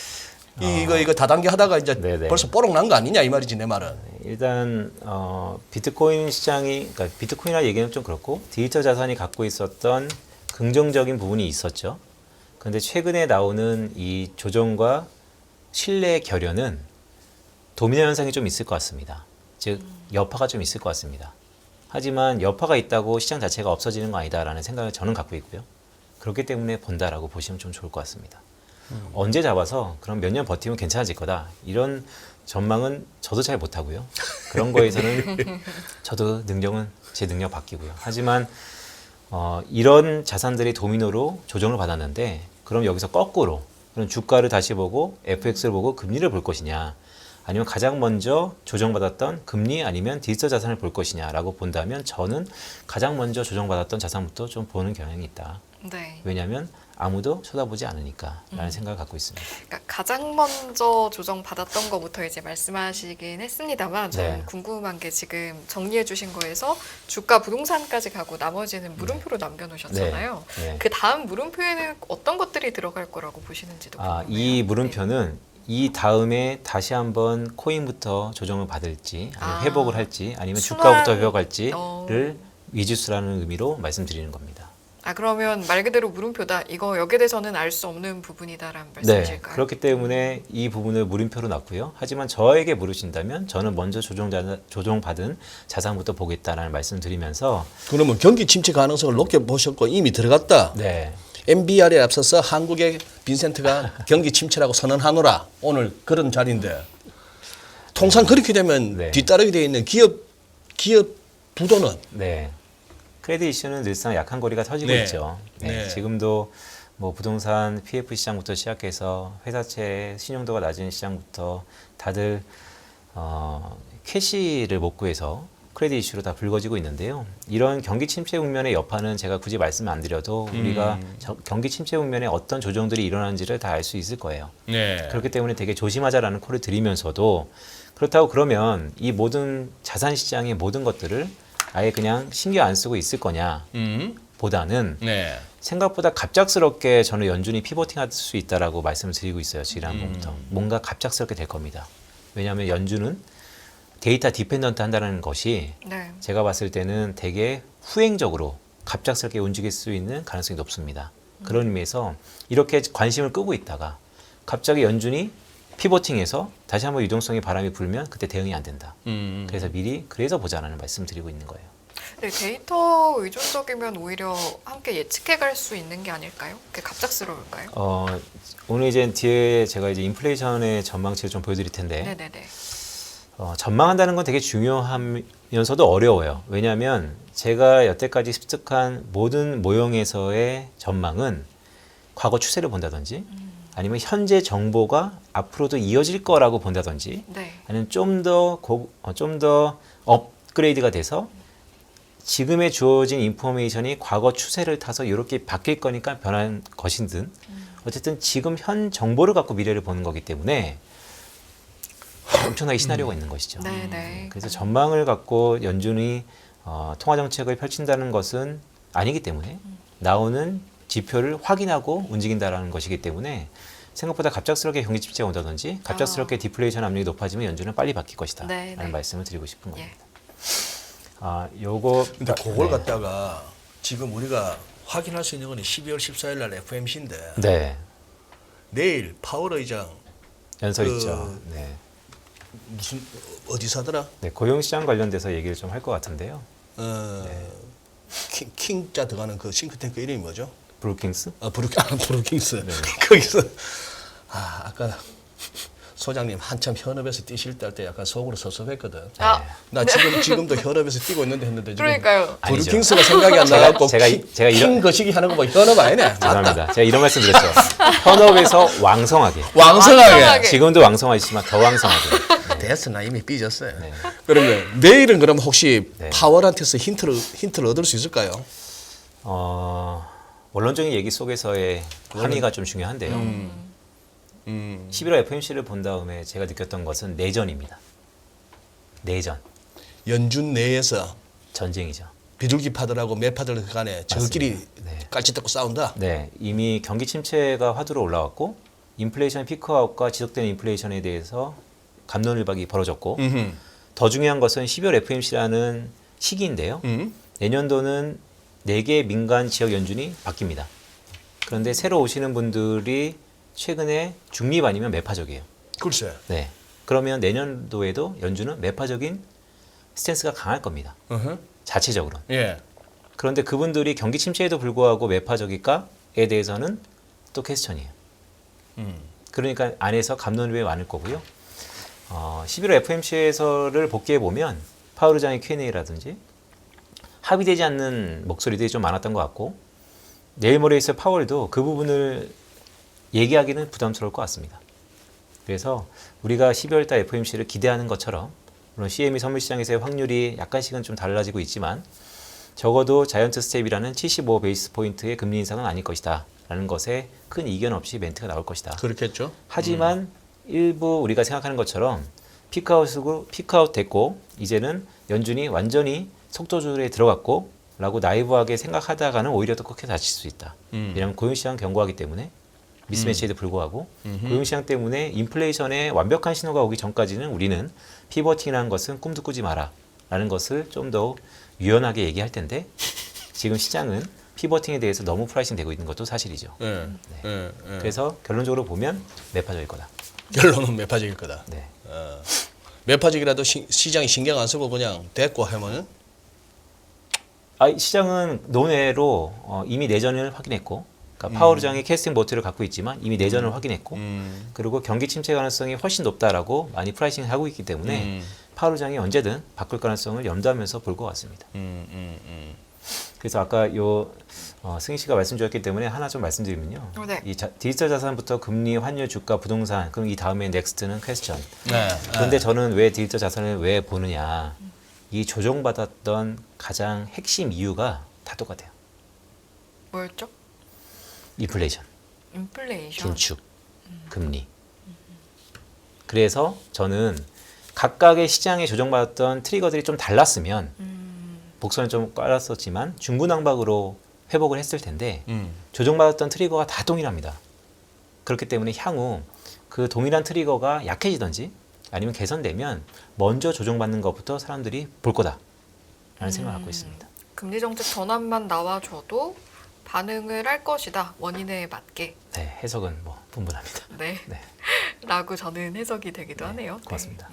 이거 다단계 하다가 이제 네네. 벌써 뽀록 난 거 아니냐 이 말이지 내 말은. 일단 비트코인 시장이 그러니까 비트코인이라 얘기는 좀 그렇고 디지털 자산이 갖고 있었던 긍정적인 부분이 있었죠. 그런데 최근에 나오는 이 조정과 신뢰의 결여는 도미노 현상이 좀 있을 것 같습니다. 즉 여파가 좀 있을 것 같습니다. 하지만 여파가 있다고 시장 자체가 없어지는 거 아니다라는 생각을 저는 갖고 있고요. 그렇기 때문에 본다라고 보시면 좀 좋을 것 같습니다. 언제 잡아서 그럼 몇 년 버티면 괜찮아질 거다. 이런 전망은 저도 잘 못하고요. 그런 거에서는 저도 제 능력 바뀌고요. 하지만 이런 자산들이 도미노로 조정을 받았는데 그럼 여기서 거꾸로 그럼 주가를 다시 보고 FX를 보고 금리를 볼 것이냐 아니면 가장 먼저 조정받았던 금리 아니면 디지털 자산을 볼 것이냐라고 본다면 저는 가장 먼저 조정받았던 자산부터 좀 보는 경향이 있다. 네. 왜냐하면 아무도 쳐다보지 않으니까라는 생각을 갖고 있습니다. 그러니까 가장 먼저 조정받았던 것부터 이제 말씀하시긴 했습니다만 저는 네. 궁금한 게 지금 정리해 주신 거에서 주가 부동산까지 가고 나머지는 물음표로 남겨놓으셨잖아요. 네. 그 다음 물음표에는 어떤 것들이 들어갈 거라고 보시는지도 궁금해요. 이 물음표는 이 다음에 다시 한번 코인부터 조정을 받을지 아니면 회복을 할지 아니면 주가부터 회복할지를 미지수라는 의미로 말씀드리는 겁니다. 그러면 말 그대로 물음표다. 이거 여기에 대해서는 알 수 없는 부분이다라는 네, 말씀이실까요? 그렇기 때문에 이 부분을 물음표로 놨고요. 하지만 저에게 물으신다면 저는 먼저 조정받은 자산부터 보겠다라는 말씀을 드리면서 그러면 경기 침체 가능성을 높게 보셨고 이미 들어갔다. 네, MBR에 앞서서 한국의 빈센트가 경기 침체라고 선언하노라. 오늘 그런 자리인데 통상 그렇게 되면 네. 뒤따르게 되어 있는 기업 부도는 네. 크레딧 이슈는 늘상 약한 고리가 터지고 네. 있죠. 네. 지금도 뭐 부동산 PF 시장부터 시작해서 회사채 신용도가 낮은 시장부터 다들 캐시를 못 구해서 크레딧 이슈로 다 불거지고 있는데요. 이런 경기 침체 국면의 여파는 제가 굳이 말씀 안 드려도 우리가 경기 침체 국면에 어떤 조정들이 일어나는지를 다 알 수 있을 거예요. 네. 그렇기 때문에 되게 조심하자라는 콜을 드리면서도 그렇다고 그러면 이 모든 자산 시장의 모든 것들을 아예 그냥 신경 안 쓰고 있을 거냐 보다는 네. 생각보다 갑작스럽게 저는 연준이 피보팅할 수 있다라고 말씀을 드리고 있어요. 지난번부터. 뭔가 갑작스럽게 될 겁니다. 왜냐하면 연준은 데이터 디펜던트 한다는 것이 네. 제가 봤을 때는 되게 후행적으로 갑작스럽게 움직일 수 있는 가능성이 높습니다. 그런 의미에서 이렇게 관심을 끄고 있다가 갑자기 연준이 피보팅해서 다시 한번 유동성의 바람이 불면 그때 대응이 안 된다. 그래서 미리 그래서 보자라는 말씀 드리고 있는 거예요. 네, 데이터 의존적이면 오히려 함께 예측해갈 수 있는 게 아닐까요? 그게 갑작스러울까요? 오늘 이제 뒤에 제가 이제 인플레이션의 전망치를 좀 보여드릴 텐데 네네네. 전망한다는 건 되게 중요하면서도 어려워요. 왜냐하면 제가 여태까지 습득한 모든 모형에서의 전망은 과거 추세를 본다든지 아니면 현재 정보가 앞으로도 이어질 거라고 본다든지 네. 아니면 좀 더 업그레이드가 돼서 지금의 주어진 인포메이션이 과거 추세를 타서 이렇게 바뀔 거니까 변한 것이든 어쨌든 지금 현 정보를 갖고 미래를 보는 거기 때문에 엄청나게 시나리오가 있는 것이죠. 네네. 그래서 전망을 갖고 연준이 통화 정책을 펼친다는 것은 아니기 때문에 나오는 지표를 확인하고 움직인다라는 것이기 때문에 생각보다 갑작스럽게 경기 침체가 온다든지 갑작스럽게 디플레이션 압력이 높아지면 연준은 빨리 바뀔 것이다. 네, 라는 네. 말씀을 드리고 싶은 겁니다. 예. 요거 근데 그걸 네. 갖다가 지금 우리가 확인할 수 있는 건 12월 14일 날 FMC인데 네. 내일 파월 의장 연설 그- 있죠. 네. 무슨 어디서 하더라? 네, 고용시장 관련돼서 얘기를 좀 할 것 같은데요. 킹자 들어가는 그 싱크탱크 이름이 뭐죠? 브루킹스? 브루킹스. 거기서 아까 소장님 한참 현업에서 뛰실 때 약간 속으로 섭섭했거든. 아, 나 지금도 현업에서 뛰고 있는데 했는데 지금 그러니까요. 아니죠. 브루킹스가 생각이 안 나갖고 제가 이런- 킹 거시기 하는 거 뭐 현업 아니네. 죄송합니다. 제가 이런 말씀 드렸죠. 현업에서 왕성하게. 왕성하게. 지금도 왕성하지만 더 왕성하게. 됐어, 나 이미 삐졌어요. 네. 그러면 내일은 그럼 혹시 네. 파월한테서 힌트를 얻을 수 있을까요? 원론적인 얘기 속에서의 한의가 좀 중요한데요. 11월 FMC를 본 다음에 제가 느꼈던 것은 내전입니다. 내전, 연준 내에서 전쟁이죠. 비둘기파들하고 매파들 간에 저끼리 네. 깔치잡고 싸운다. 네, 이미 경기 침체가 화두로 올라왔고 인플레이션 피크아웃과 지속되는 인플레이션에 대해서 갑론을박이 벌어졌고 더 중요한 것은 12월 FMC라는 시기인데요. 내년도는 4개 민간 지역 연준이 바뀝니다. 그런데 새로 오시는 분들이 최근에 중립 아니면 매파적이에요. 글쎄. 네. 그러면 내년도에도 연준은 매파적인 스탠스가 강할 겁니다. 자체적으로. 예. 그런데 그분들이 경기 침체에도 불구하고 매파적일까에 대해서는 또 퀘스천이에요. 그러니까 안에서 갑론이 많을 거고요. 11월 FMC에서를 복귀해 보면 파월 의장의 Q&A라든지 합의되지 않는 목소리들이 좀 많았던 것 같고 내일 모레 있을 파월도 그 부분을 얘기하기는 부담스러울 것 같습니다. 그래서 우리가 12월 달 FMC를 기대하는 것처럼 물론 CME 선물시장에서의 확률이 약간씩은 좀 달라지고 있지만 적어도 자이언트 스텝이라는 75 베이스 포인트의 금리 인상은 아닐 것이다 라는 것에 큰 이견 없이 멘트가 나올 것이다. 그렇겠죠. 하지만 일부 우리가 생각하는 것처럼 피크아웃 됐고 이제는 연준이 완전히 속도 조절에 들어갔고 라고 나이브하게 생각하다가는 오히려 더 크게 다칠 수 있다. 왜냐하면 고용시장 경고하기 때문에 미스매치에도 불구하고 고용시장 때문에 인플레이션의 완벽한 신호가 오기 전까지는 우리는 피버팅이라는 것은 꿈도 꾸지 마라 라는 것을 좀 더 유연하게 얘기할 텐데 지금 시장은 피버팅에 대해서 너무 프라이싱 되고 있는 것도 사실이죠. 예. 예. 그래서 결론적으로 보면 매파적일 거다. 결론은 매파적일 거다. 네. 매파적이라도 시장이 신경 안 쓰고 그냥 됐고 하면은 시장은 논외로 이미 내전을 확인했고 그러니까 파월 의장이 캐스팅 보트를 갖고 있지만 이미 내전을 확인했고 그리고 경기 침체 가능성이 훨씬 높다라고 많이 프라이싱을 하고 있기 때문에 파월 의장이 언제든 바꿀 가능성을 염두하면서 볼 것 같습니다. 그래서 아까 승희 씨가 말씀 주셨기 때문에 하나 좀 말씀드리면요. 네. 이 디지털 자산부터 금리, 환율, 주가, 부동산 그럼 이 다음에 넥스트는 퀘스천. 네. 그런데 저는 왜 디지털 자산을 왜 보느냐. 이 조정받았던 가장 핵심 이유가 다 똑같아요. 뭐였죠? 인플레이션, 인플레이션. 긴축, 금리. 그래서 저는 각각의 시장에 조정받았던 트리거들이 좀 달랐으면 복선을 좀 깔았었지만 중구난방으로 회복을 했을 텐데 조정받았던 트리거가 다 동일합니다. 그렇기 때문에 향후 그 동일한 트리거가 약해지든지 아니면 개선되면 먼저 조정받는 것부터 사람들이 볼 거다라는 생각을 갖고 있습니다. 금리 정책 전환만 나와줘도 반응을 할 것이다. 원인에 맞게. 네, 해석은 뭐 분분합니다. 네. 네. 라고 저는 해석이 되기도 네, 하네요. 고맙습니다.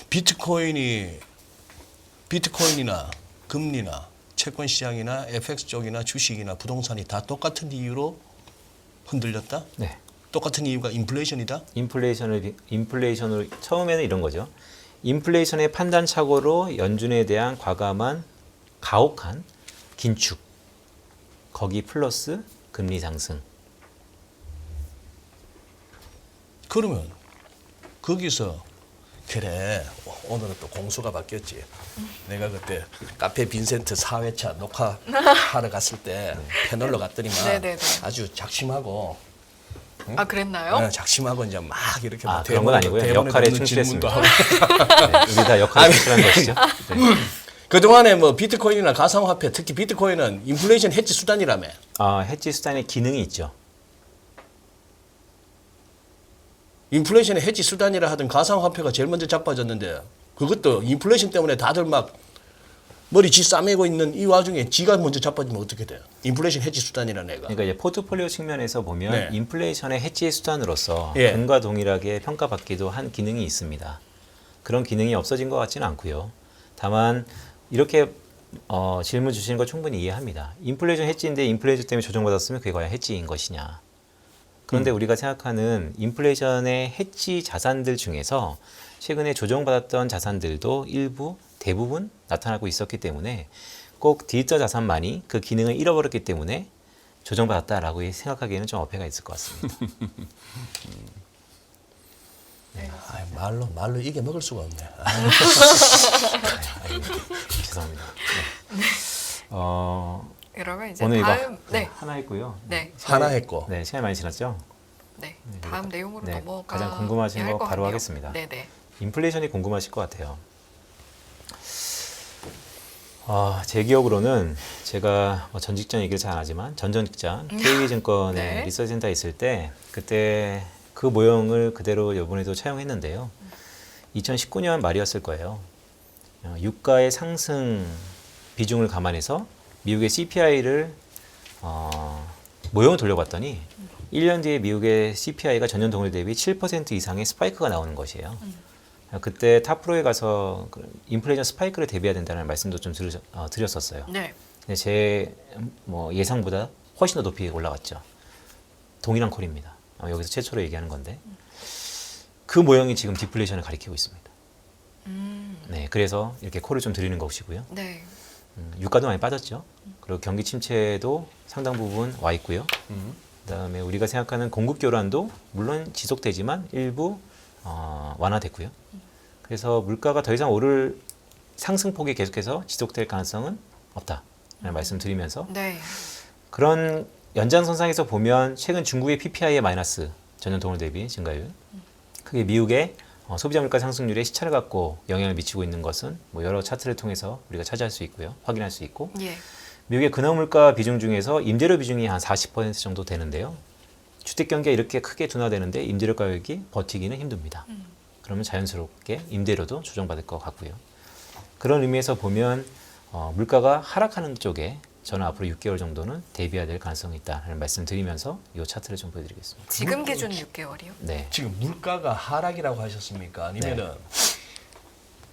비트코인이나 금리나 채권 시장이나 FX 쪽이나 주식이나 부동산이 다 똑같은 이유로 흔들렸다? 네. 똑같은 이유가 인플레이션이다? 인플레이션으로 처음에는 이런 거죠. 인플레이션의 판단착오로 연준에 대한 과감한 가혹한 긴축, 거기 플러스 금리 상승. 그러면 거기서 그래 오늘은 또 공수가 바뀌었지. 내가 그때 카페 빈센트 4회차 녹화하러 갔을 때 패널로 갔더니만 네네네. 아주 작심하고 아, 그랬나요? 네, 작심하고 이제 막 이렇게 뭐 그런 건 아니고요. 대본에 역할에 없는 질문도 충실했습니다. 하고. 네, 우리 다 역할에 충실한 것이죠. 네. 그동안에 뭐 비트코인이나 가상화폐 특히 비트코인은 인플레이션 해지 수단이라며. 해지 수단의 기능이 있죠. 인플레이션의 해지 수단이라 하던 가상화폐가 제일 먼저 자빠졌는데 그것도 인플레이션 때문에 다들 막 머리 쥐 싸매고 있는 이 와중에 지가 먼저 자빠지면 어떻게 돼요? 인플레이션 해지 수단이라는 애가. 그러니까 이제 포트폴리오 측면에서 보면 네. 인플레이션의 해지 수단으로서 예. 금과 동일하게 평가받기도 한 기능이 있습니다. 그런 기능이 없어진 것 같지는 않고요. 다만 이렇게 질문 주시는 거 충분히 이해합니다. 인플레이션 해지인데 인플레이션 때문에 조정받았으면 그게 과연 해지인 것이냐. 그런데 우리가 생각하는 인플레이션의 해지 자산들 중에서 최근에 조정받았던 자산들도 일부 대부분 나타나고 있었기 때문에 꼭 디지털 자산만이 그 기능을 잃어버렸기 때문에 조정받았다라고 생각하기에는 좀 어폐가 있을 것 같습니다. 말로 이게 먹을 수가 없네. 죄송합니다. 네. 그러면 이제 오늘 다음 이거 네. 하나 했고요. 네. 하나 했고. 네, 시간이 많이 지났죠? 네. 다음 내용으로 네, 넘어가 가장 궁금하신 거 바로 하겠습니다. 네, 네. 인플레이션이 궁금하실 것 같아요. 제 기억으로는 제가 전 직장 얘기를 잘 안 하지만 전 직장 KB증권에 네. 리서치센터에 있을 때 그때 그 모형을 그대로 이번에도 차용했는데요. 2019년 말이었을 거예요. 유가의 상승 비중을 감안해서 미국의 CPI를 모형을 돌려봤더니 1년 뒤에 미국의 CPI가 전년 동일 대비 7% 이상의 스파이크가 나오는 것이에요. 그때 탑프로에 가서 인플레이션 스파이크를 대비해야 된다는 말씀도 좀 드렸었어요. 네. 근데 제 예상보다 훨씬 더 높이 올라갔죠. 동일한 콜입니다. 여기서 최초로 얘기하는 건데 그 모형이 지금 디플레이션을 가리키고 있습니다. 네, 그래서 이렇게 콜을 좀 드리는 것이고요. 네. 유가도 많이 빠졌죠. 그리고 경기 침체도 상당 부분 와 있고요. 그다음에 우리가 생각하는 공급 교란도 물론 지속되지만 일부 완화됐고요. 그래서 물가가 더 이상 오를 상승폭이 계속해서 지속될 가능성은 없다라는 말씀드리면서 네. 그런 연장선상에서 보면 최근 중국의 PPI의 마이너스 전년 동월 대비 증가율, 그게 미국의 소비자 물가 상승률에 시차를 갖고 영향을 미치고 있는 것은 뭐 여러 차트를 통해서 우리가 차지할 수 있고요, 확인할 수 있고, 예. 미국의 근원물가 비중 중에서 임대료 비중이 한 40% 정도 되는데요. 주택 경기가 이렇게 크게 둔화되는데 임대료 가격이 버티기는 힘듭니다. 그러면 자연스럽게 임대료도 조정받을 것 같고요. 그런 의미에서 보면 물가가 하락하는 쪽에 저는 앞으로 6개월 정도는 대비해야 될 가능성이 있다는 말씀드리면서 이 차트를 좀 보여드리겠습니다. 지금 기준 6개월이요? 네. 지금 물가가 하락이라고 하셨습니까? 아니면은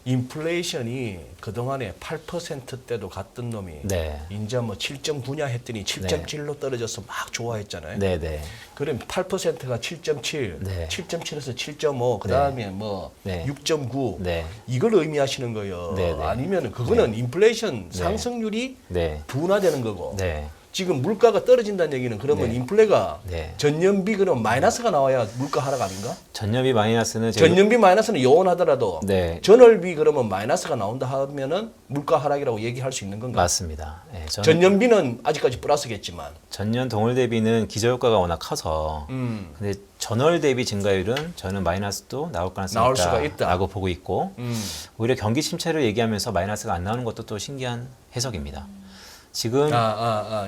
인플레이션이 그동안에 8%대도 갔던 놈이 네. 이제 뭐 7.9냐 했더니 7.7로 떨어져서 막 좋아했잖아요. 네, 네. 그럼 8%가 7.7, 네. 7.7에서 7.5, 그 다음에 뭐 네. 6.9 네. 이걸 의미하시는 거예요. 네, 네. 아니면 그거는 인플레이션 상승률이 네. 둔화되는 거고 네. 지금 물가가 떨어진다는 얘기는 그러면 네. 인플레가 네. 전년비 그럼 마이너스가 나와야 물가 하락 아닌가? 전년비 마이너스는 제가 전년비 마이너스는 요원하더라도 네. 전월비 그러면 마이너스가 나온다 하면은 물가 하락이라고 얘기할 수 있는 건가? 맞습니다. 예, 전년비는 아직까지 플러스겠지만. 전년 동월 대비는 기저효과가 워낙 커서 근데 전월 대비 증가율은 저는 마이너스도 나올 가능성이 나올 수가 있다라고 보고 있고 음. 오히려 경기 침체를 얘기하면서 마이너스가 안 나오는 것도 또 신기한 해석입니다. 지금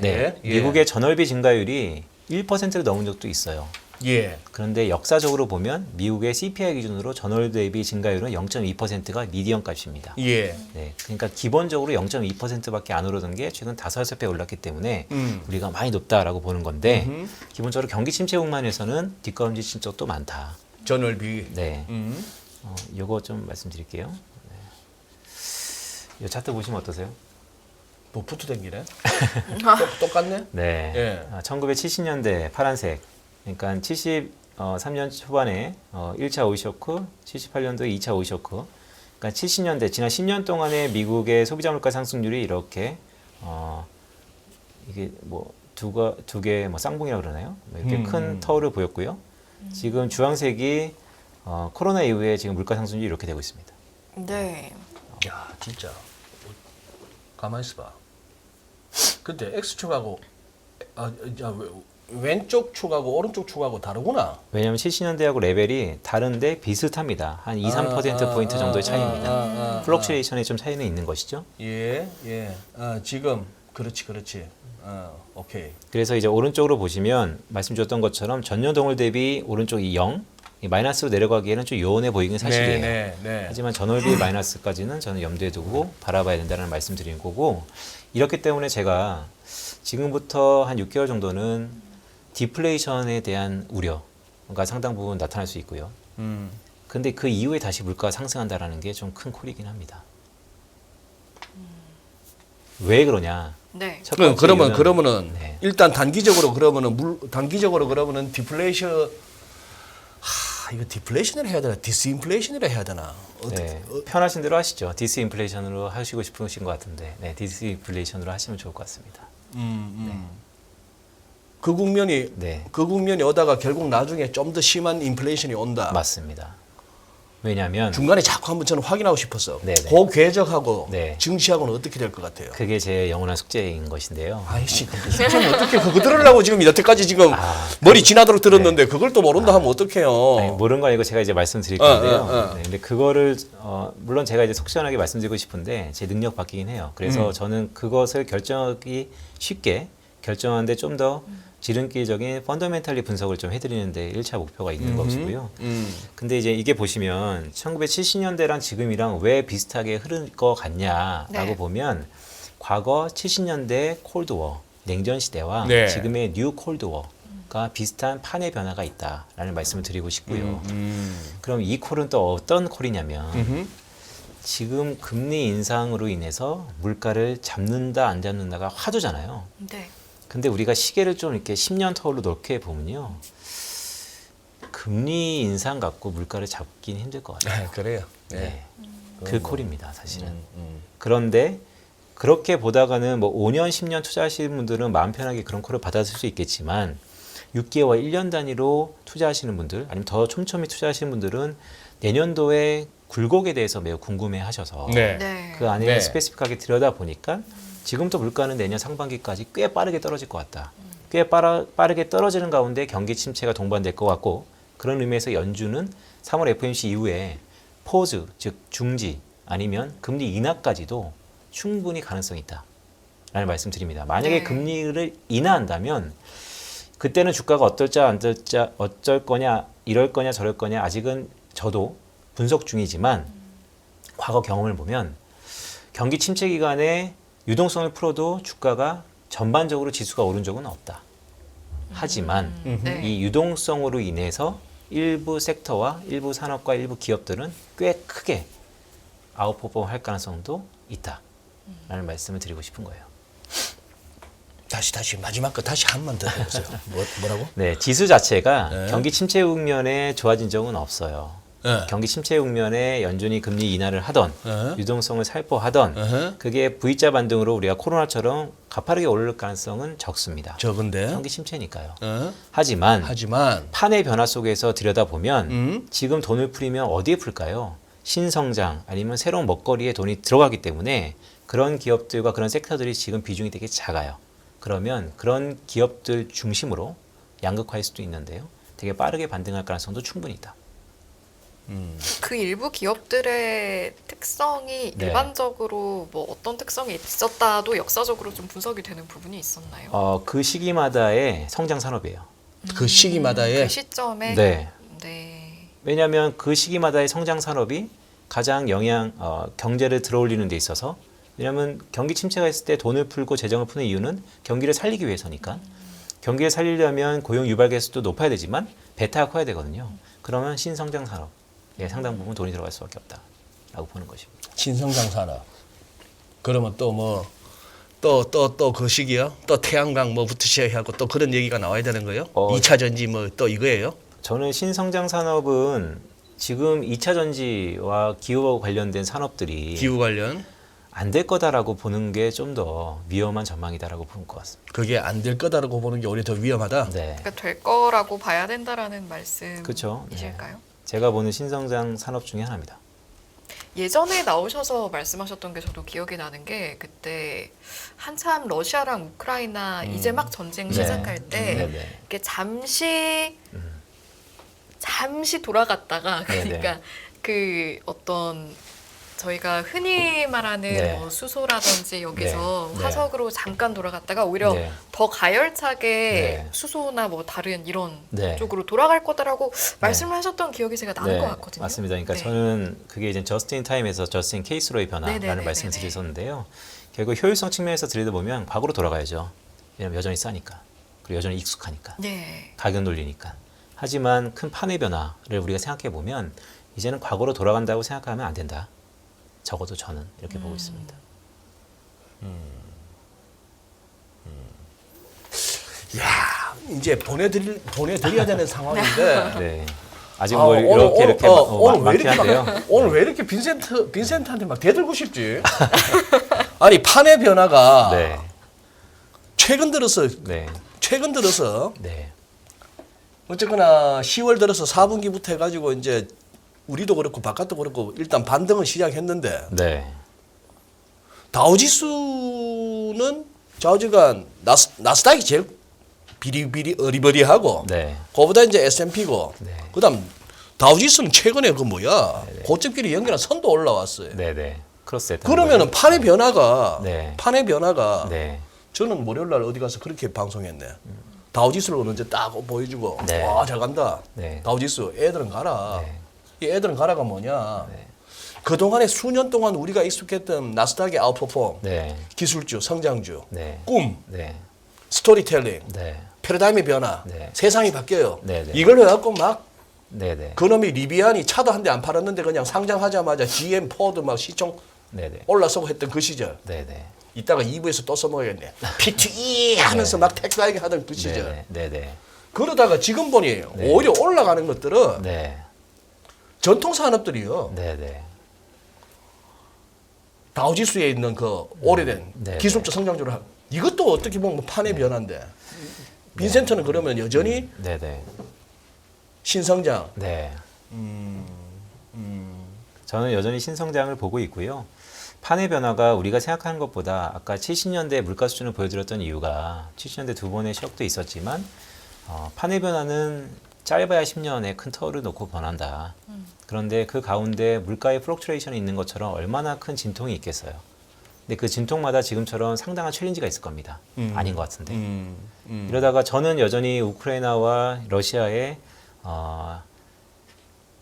네, 예. 미국의 전월비 증가율이 1%를 넘은 적도 있어요. 예. 그런데 역사적으로 보면 미국의 CPI 기준으로 전월 대비 증가율은 0.2%가 미디언 값입니다. 예. 네, 그러니까 기본적으로 0.2%밖에 안 오르던 게 최근 5배 올랐기 때문에 우리가 많이 높다라고 보는 건데 기본적으로 경기 침체 국면에서는 뒷걸음질 친 적도 많다. 전월비. 네, 요거 좀 말씀드릴게요. 네. 이 차트 보시면 어떠세요? 뭐 부투 댕기네. 똑같네. 네, 예. 1970년대 파란색. 그러니까 73년 초반에 1차 오일 쇼크, 78년도에 2차 오일 쇼크. 그러니까 70년대 지난 10년 동안의 미국의 소비자 물가 상승률이 이렇게 이게 뭐 두 개 뭐 쌍봉이라고 그러나요? 이렇게 큰 터울을 보였고요. 지금 주황색이 코로나 이후에 지금 물가 상승률이 이렇게 되고 있습니다. 네. 야, 진짜. 가만히 있어봐. 근데 X축하고 왼쪽 축하고 오른쪽 축하고 다르구나. 왜냐하면 70년대하고 레벨이 다른데 비슷합니다. 한 2, 3%포인트 정도의 차이입니다. 플럭츄에이션에 좀 차이는 있는 것이죠. 예, 예. 지금 그렇지. 오케이. 그래서 이제 오른쪽으로 보시면 말씀 주셨던 것처럼 전년 동월 대비 오른쪽이 0, 이 마이너스로 내려가기에는 좀 요원해 보이긴 사실이에요. 네. 하지만 전월비 마이너스까지는 저는 염두에 두고 바라봐야 된다는 말씀 드린 거고 이렇기 때문에 제가 지금부터 한 6개월 정도는 디플레이션에 대한 우려가 상당 부분 나타날 수 있고요. 근데 그 이후에 다시 물가가 상승한다라는 게 좀 큰 콜이긴 합니다. 왜 그러냐? 네. 첫 번째 그러면은 네. 일단 단기적으로 그러면은 디플레이션 이거 디플레이션을 해야 되나 디스인플레이션을 해야 되나? 네, 편하신 대로 하시죠. 디스인플레이션으로 하시고 싶으신 것 같은데, 네, 디스인플레이션으로 하시면 좋을 것 같습니다. 그 국면이 네, 그 국면이 오다가 결국 나중에 좀 더 심한 인플레이션이 온다. 맞습니다. 왜냐하면 중간에 자꾸 한번 저는 확인하고 싶었어. 네네. 그 궤적하고 네. 증시하고는 어떻게 될 것 같아요? 그게 제 영원한 숙제인 것인데요. 아이씨, 숙제는 어떻게 그거 들으려고 지금 여태까지 지금 머리 지나도록 들었는데 그걸 또 모른다 하면 어떡해요? 아니, 모르는 거 아니고 제가 이제 말씀드릴 건데요. 네, 근데 그거를 물론 제가 이제 속 시원하게 말씀드리고 싶은데 제 능력 바뀌긴 해요. 그래서 저는 그것을 결정하기 쉽게 결정하는데 좀 더 지름길적인 펀더멘탈리 분석을 좀 해드리는데 1차 목표가 있는 것이고요. 근데 이제 이게 보시면 1970년대랑 지금이랑 왜 비슷하게 흐를 것 같냐라고 네. 보면 과거 70년대 콜드워 냉전 시대와 네. 지금의 뉴 콜드워가 비슷한 판의 변화가 있다라는 말씀을 드리고 싶고요. 그럼 이 콜은 또 어떤 콜이냐면 지금 금리 인상으로 인해서 물가를 잡는다 안 잡는다가 화두잖아요. 네. 근데 우리가 시계를 좀 이렇게 10년 터울로 넓게 보면요. 금리 인상 갖고 물가를 잡긴 힘들 것 같아요. 그래요. 네. 그 콜입니다, 사실은. 그런데 그렇게 보다가는 뭐 5년, 10년 투자하시는 분들은 마음 편하게 그런 콜을 받아들일 수 있겠지만 6개월, 1년 단위로 투자하시는 분들 아니면 더 촘촘히 투자하시는 분들은 내년도에 굴곡에 대해서 매우 궁금해 하셔서 네. 네. 그 안에 네. 스페시픽하게 들여다 보니까 지금부터 물가는 내년 상반기까지 꽤 빠르게 떨어질 것 같다. 꽤 빠르게 떨어지는 가운데 경기 침체가 동반될 것 같고 그런 의미에서 연준은 3월 FOMC 이후에 포즈, 즉 중지 아니면 금리 인하까지도 충분히 가능성이 있다. 라는 말씀 드립니다. 만약에 네. 금리를 인하한다면 그때는 주가가 어쩔 거냐, 이럴 거냐, 저럴 거냐 아직은 저도 분석 중이지만 과거 경험을 보면 경기 침체 기간에 유동성을 풀어도 주가가 전반적으로 지수가 오른 적은 없다. 하지만 네. 이 유동성으로 인해서 일부 섹터와 일부 산업과 일부 기업들은 꽤 크게 아웃퍼폼 할 가능성도 있다. 라는 말씀을 드리고 싶은 거예요. 다시 마지막 거 다시 한 번 더 해보세요. 뭐라고? 네, 지수 자체가 네. 경기 침체 국면에 좋아진 적은 없어요. 예. 경기 침체 국면에 연준이 금리 인하를 하던 예. 유동성을 살포하던 에헤. 그게 V자 반등으로 우리가 코로나처럼 가파르게 오를 가능성은 적습니다. 적은데. 경기 침체니까요. 예. 하지만 판의 변화 속에서 들여다보면 지금 돈을 풀이면 어디에 풀까요? 신성장 아니면 새로운 먹거리에 돈이 들어가기 때문에 그런 기업들과 그런 섹터들이 지금 비중이 되게 작아요. 그러면 그런 기업들 중심으로 양극화할 수도 있는데요. 되게 빠르게 반등할 가능성도 충분히 있다. 그 일부 기업들의 특성이 네. 일반적으로 뭐 어떤 특성이 있었다도 역사적으로 좀 분석이 되는 부분이 있었나요? 그 시기마다의 성장 산업이에요. 그 시기마다의 그 시점에 네. 네. 왜냐하면 그 시기마다의 성장 산업이 가장 경제를 들어올리는 데 있어서 왜냐하면 경기 침체가 있을 때 돈을 풀고 재정을 푸는 이유는 경기를 살리기 위해서니까 경기를 살리려면 고용 유발 개수도 높아야 되지만 베타가 커야 되거든요. 그러면 신성장 산업 상당 부분 돈이 들어갈 수밖에 없다라고 보는 것입니다. 신성장 산업. 그러면 또 뭐 또 그 시기요? 또 태양광 뭐부터 시작해갖고 또 그런 얘기가 나와야 되는 거예요? 2차 전지 뭐 또 이거예요? 저는 신성장 산업은 지금 2차 전지와 기후 관련된 산업들이 기후 관련. 안 될 거다라고 보는 게 좀 더 위험한 전망이다라고 보는 것 같습니다. 그게 안 될 거다라고 보는 게 오히려 더 위험하다. 네, 그러니까 될 거라고 봐야 된다라는 그렇죠. 말씀이실까요? 제가 보는 신성장 산업 중에 하나입니다. 예전에 나오셔서 말씀하셨던 게 저도 기억이 나는 게 그때 한참 러시아랑 우크라이나 이제 막 전쟁 네. 시작할 때 네네. 이렇게 잠시 돌아갔다가 네네. 그러니까 그 어떤 저희가 흔히 말하는 네. 뭐 수소라든지 여기서 네. 네. 화석으로 잠깐 돌아갔다가 오히려 네. 더 가열차게 네. 수소나 뭐 다른 이런 네. 쪽으로 돌아갈 거다라고 말씀을 하셨던 기억이 제가 나는 것 같거든요. 맞습니다. 그러니까 네. 저는 그게 이제 저스틴 타임에서 저스틴 케이스로의 변화라는 네네네네네. 말씀을 드렸었는데요. 결국 효율성 측면에서 들여다보면 과거로 돌아가야죠. 왜냐하면 여전히 싸니까. 그리고 여전히 익숙하니까. 네. 가격 논리니까. 하지만 큰 판의 변화를 우리가 생각해 보면 이제는 과거로 돌아간다고 생각하면 안 된다. 적어도 저는 이렇게 보고 있습니다. 야, 이제 보내드려야 되는 상황인데. 네. 아직 아, 뭐 이렇게 오늘 왜 이렇게 많긴한데요. 오늘 왜 이렇게 빈센트한테 막 대들고 싶지? 아니 판의 변화가 네. 최근 들어서 네. 네. 어쨌거나 10월 들어서 4분기부터 해가지고 이제 우리도 그렇고 바깥도 그렇고 일단 반등은 시작했는데 네. 다우지수는 좌우지간 나스닥이 제일 비리비리 어리버리하고 네. 그거보다 이제 S&P고 네. 그다음 다우지수는 최근에 그 뭐야 고점끼리 연결한 선도 올라왔어요. 네, 네. 크로스 그러면은 판의 변화가 네. 네. 저는 월요일 날 어디 가서 그렇게 방송했네. 다우지수를 언제 딱 보여주고 네. 와 잘 간다. 네. 다우지수 애들은 가라. 네. 이 애들은 가라가 뭐냐. 네. 그동안에 수년 동안 우리가 익숙했던 나스닥의 아웃퍼폼, 네. 기술주, 성장주, 네. 꿈, 네. 스토리텔링, 네. 패러다임의 변화, 네. 세상이 바뀌어요. 네, 네. 이걸 해갖고 막 네, 네. 그놈이 리비안이 차도 한 대 안 팔았는데 그냥 상장하자마자 GM, 포드 막 시총 네, 네. 올라서고 했던 그 시절. 네, 네. 이따가 2부에서 또 써먹어야겠네. PTE 하면서 막 택배하게 하던 그 시절. 네, 네. 그러다가 지금 보니 네. 오히려 올라가는 것들은 네. 전통 산업들이요. 네, 네. 다우지수에 있는 그 오래된 네, 기술적 성장주를 이것도 어떻게 보면 판의 변화인데 빈센트는 그러면 여전히 네, 네. 신성장. 네. 저는 여전히 신성장을 보고 있고요. 판의 변화가 우리가 생각하는 것보다 아까 70년대 물가 수준을 보여드렸던 이유가 70년대 두 번의 셔크도 있었지만 판의 변화는 짧아야 10년의 큰 터를 놓고 변한다. 그런데 그 가운데 물가의 플럭츄레이션이 있는 것처럼 얼마나 큰 진통이 있겠어요. 근데 그 진통마다 지금처럼 상당한 챌린지가 있을 겁니다. 아닌 것 같은데. 이러다가 저는 여전히 우크라이나와 러시아의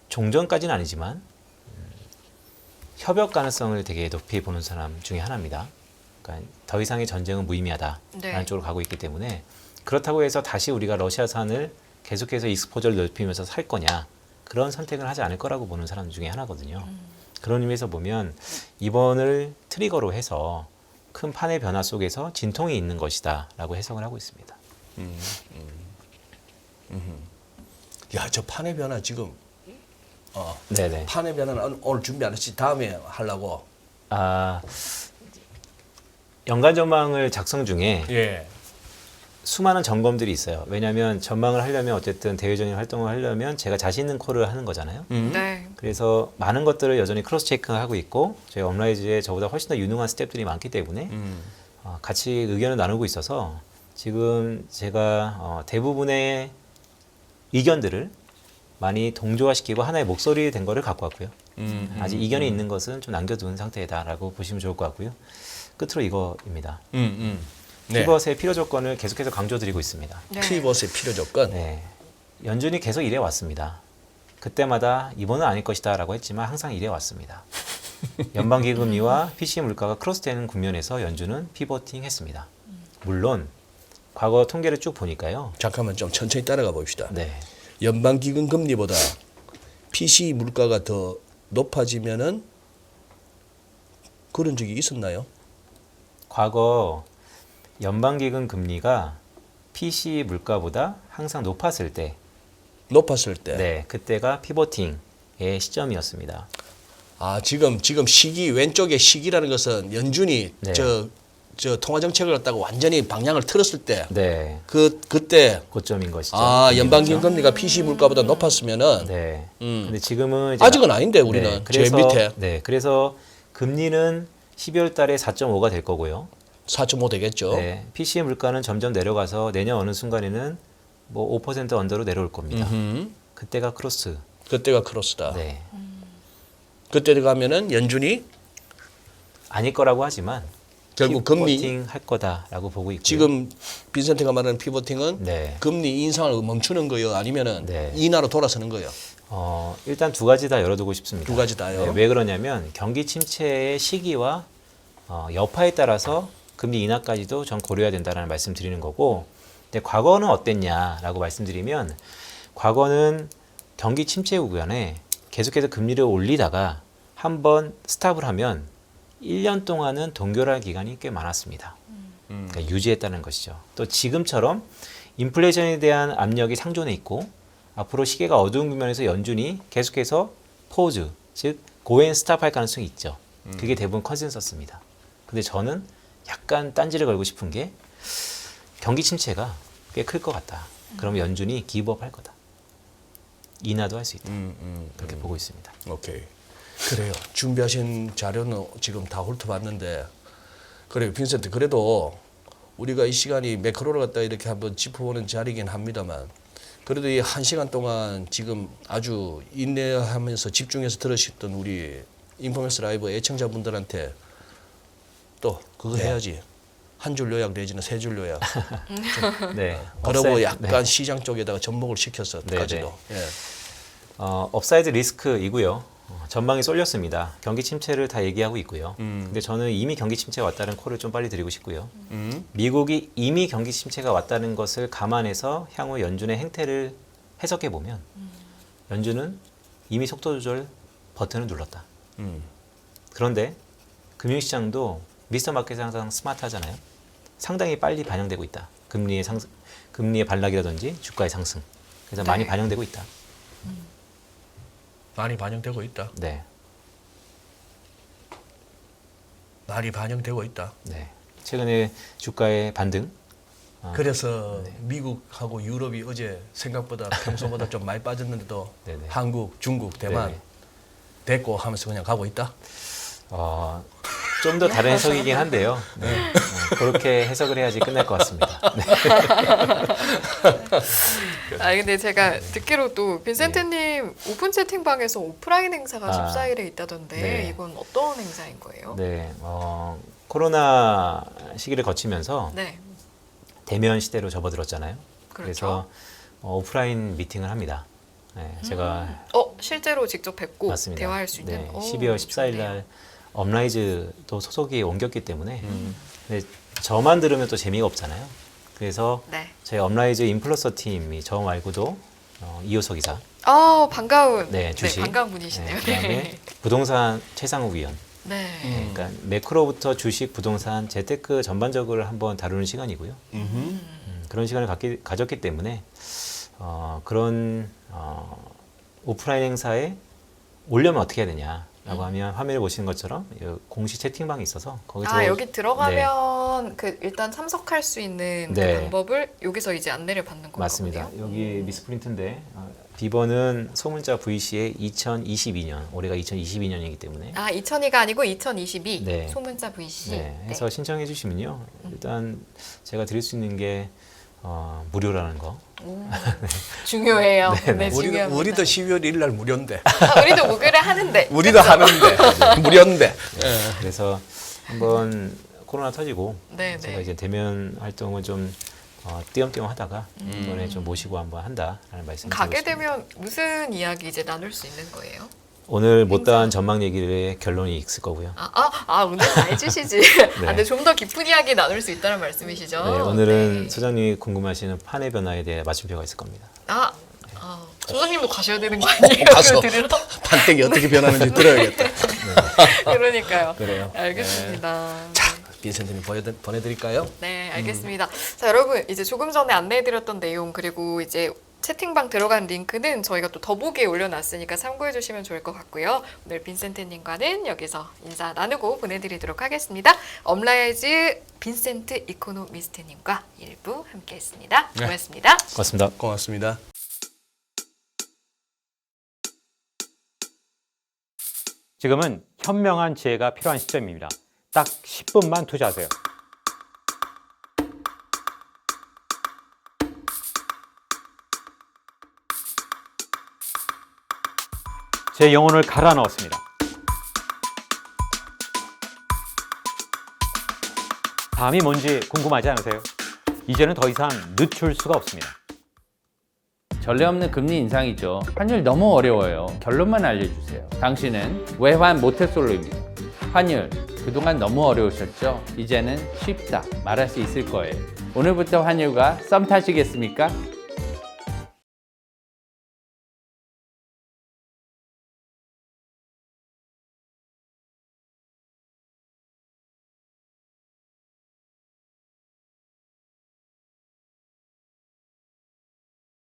종전까지는 아니지만 협역 가능성을 되게 높이 보는 사람 중에 하나입니다. 그러니까 더 이상의 전쟁은 무의미하다라는 네. 쪽으로 가고 있기 때문에 그렇다고 해서 다시 우리가 러시아산을 계속해서 익스포저를 넓히면서 살 거냐 그런 선택을 하지 않을 거라고 보는 사람 중에 하나거든요. 그런 의미에서 보면 이번을 트리거로 해서 큰 판의 변화 속에서 진통이 있는 것이다라고 해석을 하고 있습니다. 야, 저 판의 변화 지금 네네. 판의 변화는 오늘 준비 안 했지 다음에 하려고. 아, 연간 전망을 작성 중에 예. 수많은 점검들이 있어요. 왜냐하면 전망을 하려면 어쨌든 대외적인 활동을 하려면 제가 자신 있는 콜을 하는 거잖아요. 네. 그래서 많은 것들을 여전히 크로스 체크하고 있고 저희 업라이즈에 저보다 훨씬 더 유능한 스태프들이 많기 때문에 같이 의견을 나누고 있어서 지금 제가 대부분의 의견들을 많이 동조화시키고 하나의 목소리 된 거를 갖고 왔고요. 아직 이견이 있는 것은 좀 남겨둔 상태다라고 보시면 좋을 것 같고요. 끝으로 이거입니다. 네. 피벗의 필요 조건을 계속해서 강조드리고 있습니다. 네. 피벗의 필요 조건. 네. 연준이 계속 이래 왔습니다. 그때마다 이번은 아닐 것이다 라고 했지만 항상 이래 왔습니다. 연방기금리와 PC 물가가 크로스되는 국면에서 연준은 피버팅 했습니다. 물론 과거 통계를 쭉 보니까요. 잠깐만 좀 천천히 따라가 봅시다. 네. 연방기금 금리보다 PC 물가가 더 높아지면은 그런 적이 있었나요? 과거 연방기금 금리가 PC 물가보다 항상 높았을 때, 높았을 때. 네, 그때가 피버팅의 시점이었습니다. 아 지금 시기 왼쪽에 시기라는 것은 연준이 네. 저 통화 정책을 갖다가 완전히 방향을 틀었을 때 네, 그때 고점인 것이죠. 연방기금 금리가 PC 물가보다 높았으면은 네. 근데 지금은 이제 아직은 아닌데 우리는 네, 제일 밑에 네, 그래서 금리는 12월 달에 4.5가 될 거고요. 4.5 되겠죠. 네, PC의 물가는 점점 내려가서 내년 어느 순간에는 뭐 5% 언더로 내려올 겁니다. 그때가 크로스. 그때가 크로스다. 네. 그때 가면은 연준이 아닐 거라고 하지만 결국 금리 피버팅 할 거다라고 보고 있고요. 지금 빈센트가 말하는 피보팅은 네. 금리 인상을 멈추는 거요, 아니면은 네. 인하로 돌아서는 거요. 일단 두 가지 다 열어두고 싶습니다. 두 가지 다요. 네, 왜 그러냐면 경기 침체의 시기와 여파에 따라서 금리 인하까지도 전 고려해야 된다는 말씀 드리는 거고, 근데 과거는 어땠냐라고 말씀드리면 과거는 경기 침체 구간에 계속해서 금리를 올리다가 한번 스탑을 하면 1년 동안은 동결할 기간이 꽤 많았습니다. 그러니까 유지했다는 것이죠. 또 지금처럼 인플레이션에 대한 압력이 상존해 있고 앞으로 시계가 어두운 국면에서 연준이 계속해서 포즈, 즉 고앤 스탑할 가능성이 있죠. 그게 대부분 컨센서스입니다. 근데 저는 약간 딴지를 걸고 싶은 게 경기 침체가 꽤 클 것 같다. 그럼 연준이 기브업 할 거다. 인하도 할 수 있다. 그렇게 보고 있습니다. 오케이. 그래요. 준비하신 자료는 지금 다 훑어봤는데, 그래요. 빈센트, 그래도 우리가 이 시간이 매크로를 갖다 이렇게 한번 짚어보는 자리긴 합니다만, 그래도 이 1시간 동안 지금 아주 인내하면서 집중해서 들으셨던 우리 인포메스 라이브 애청자분들한테 또 그거 네. 해야지. 한 줄 요약 내지는 세 줄 요약. 네. 그러고 약간 시장 쪽에다가 접목을 시켜서까지도. 예. 업사이드 리스크이고요. 전망이 쏠렸습니다. 경기 침체를 다 얘기하고 있고요. 근데 저는 이미 경기 침체가 왔다는 콜을 좀 빨리 드리고 싶고요. 미국이 이미 경기 침체가 왔다는 것을 감안해서 향후 연준의 행태를 해석해 보면 연준은 이미 속도 조절 버튼을 눌렀다. 그런데 금융시장도 미스터 마켓이 항상 스마트하잖아요. 상당히 빨리 반영되고 있다. 금리의 반락이라든지 주가의 상승. 그래서 많이 반영되고 있다. 많이 반영되고 있다. 네. 많이 반영되고 있다. 네. 최근에 주가의 반등. 그래서 미국하고 유럽이 어제 생각보다 평소보다 좀 많이 빠졌는데도 네네. 한국, 중국, 대만 네네. 됐고 하면서 그냥 가고 있다. 좀 더 다른 해석이긴 한데요. 네. 그렇게 해석을 해야지 끝날 것 같습니다. 네. 근데 제가 듣기로 또 빈센트님 오픈 채팅방에서 오프라인 행사가 14일에 있다던데 네. 이건 어떤 행사인 거예요? 네. 코로나 시기를 거치면서 네. 대면 시대로 접어들었잖아요. 그렇죠. 그래서 오프라인 미팅을 합니다. 네, 제가 실제로 직접 뵙고 맞습니다. 대화할 수 있는. 네, 12월 14일 날 업라이즈도 소속이 옮겼기 때문에 근데 저만 들으면 또 재미가 없잖아요. 그래서 네. 저희 업라이즈 인플루언서 팀이 저 말고도 이호석 이사, 반가운. 네, 주식, 반가운 분이시네요. 네, 그다음에 부동산 최상욱 위원. 네. 그러니까 매크로부터 주식, 부동산, 재테크 전반적으로 한번 다루는 시간이고요. 그런 시간을 가졌기 때문에 그런 오프라인 행사에 올려면 어떻게 해야 되냐라고 하면 화면에 보시는 것처럼 공식 채팅방이 있어서 거기서 아, 여기 들어가면 그 일단 참석할 수 있는 네. 그 방법을 여기서 이제 안내를 받는 건가요? 맞습니다. 여기 미스프린트인데 비번은 소문자 VC의 2022년, 올해가 2022년이기 때문에 아, 2002가 아니고 2022 네. 소문자 VC. 네, 해서 신청해 주시면요. 일단 제가 드릴 수 있는 게 무료라는 거. 중요해요. 네, 우리도, 중요합니다. 우리도 12월 1일 날 무료인데. 아, 우리도 무료를 하는데. 우리도 하는데. 무료인데. 그래서 한번 코로나 터지고 네, 제가 네. 이제 대면 활동을 좀 띄엄띄엄 하다가 이번에 좀 모시고 한번 한다라는 말씀을 가게 드리고 싶습니다. 되면 무슨 이야기 이제 나눌 수 있는 거예요? 오늘 못다한 전망 얘기의 결론이 있을 거고요. 오늘 다 해주시지. 근데 좀 더 깊은 이야기 나눌 수 있다는 말씀이시죠? 네, 오늘은 네. 소장님이 궁금하시는 판의 변화에 대해 맞춤표가 있을 겁니다. 소장님도 가셔야 되는 거 아니에요? 가서. 그거 들으러? 판때기 어떻게 변하는지 들어야겠다. 그러니까요. 그래요. 알겠습니다. 자, 빈센트님 보내드릴까요? 네, 알겠습니다. 자, 여러분 이제 조금 전에 안내해드렸던 내용 그리고 이제 채팅방 들어간 링크는 저희가 또 더보기에 올려놨으니까 참고해 주시면 좋을 것 같고요. 오늘 빈센트님과는 여기서 인사 나누고 보내드리도록 하겠습니다. 업라이즈 빈센트 이코노미스트님과 1부 함께했습니다. 고맙습니다. 고맙습니다. 고맙습니다. 지금은 현명한 지혜가 필요한 시점입니다. 딱 10분만 투자하세요. 제 영혼을 갈아 넣었습니다. 다음이 뭔지 궁금하지 않으세요? 이제는 더 이상 늦출 수가 없습니다. 전례 없는 금리 인상이죠. 환율 너무 어려워요. 결론만 알려주세요. 당신은 외환 모태솔로입니다. 환율, 그동안 너무 어려우셨죠? 이제는 쉽다 말할 수 있을 거예요. 오늘부터 환율과 썸 타시겠습니까?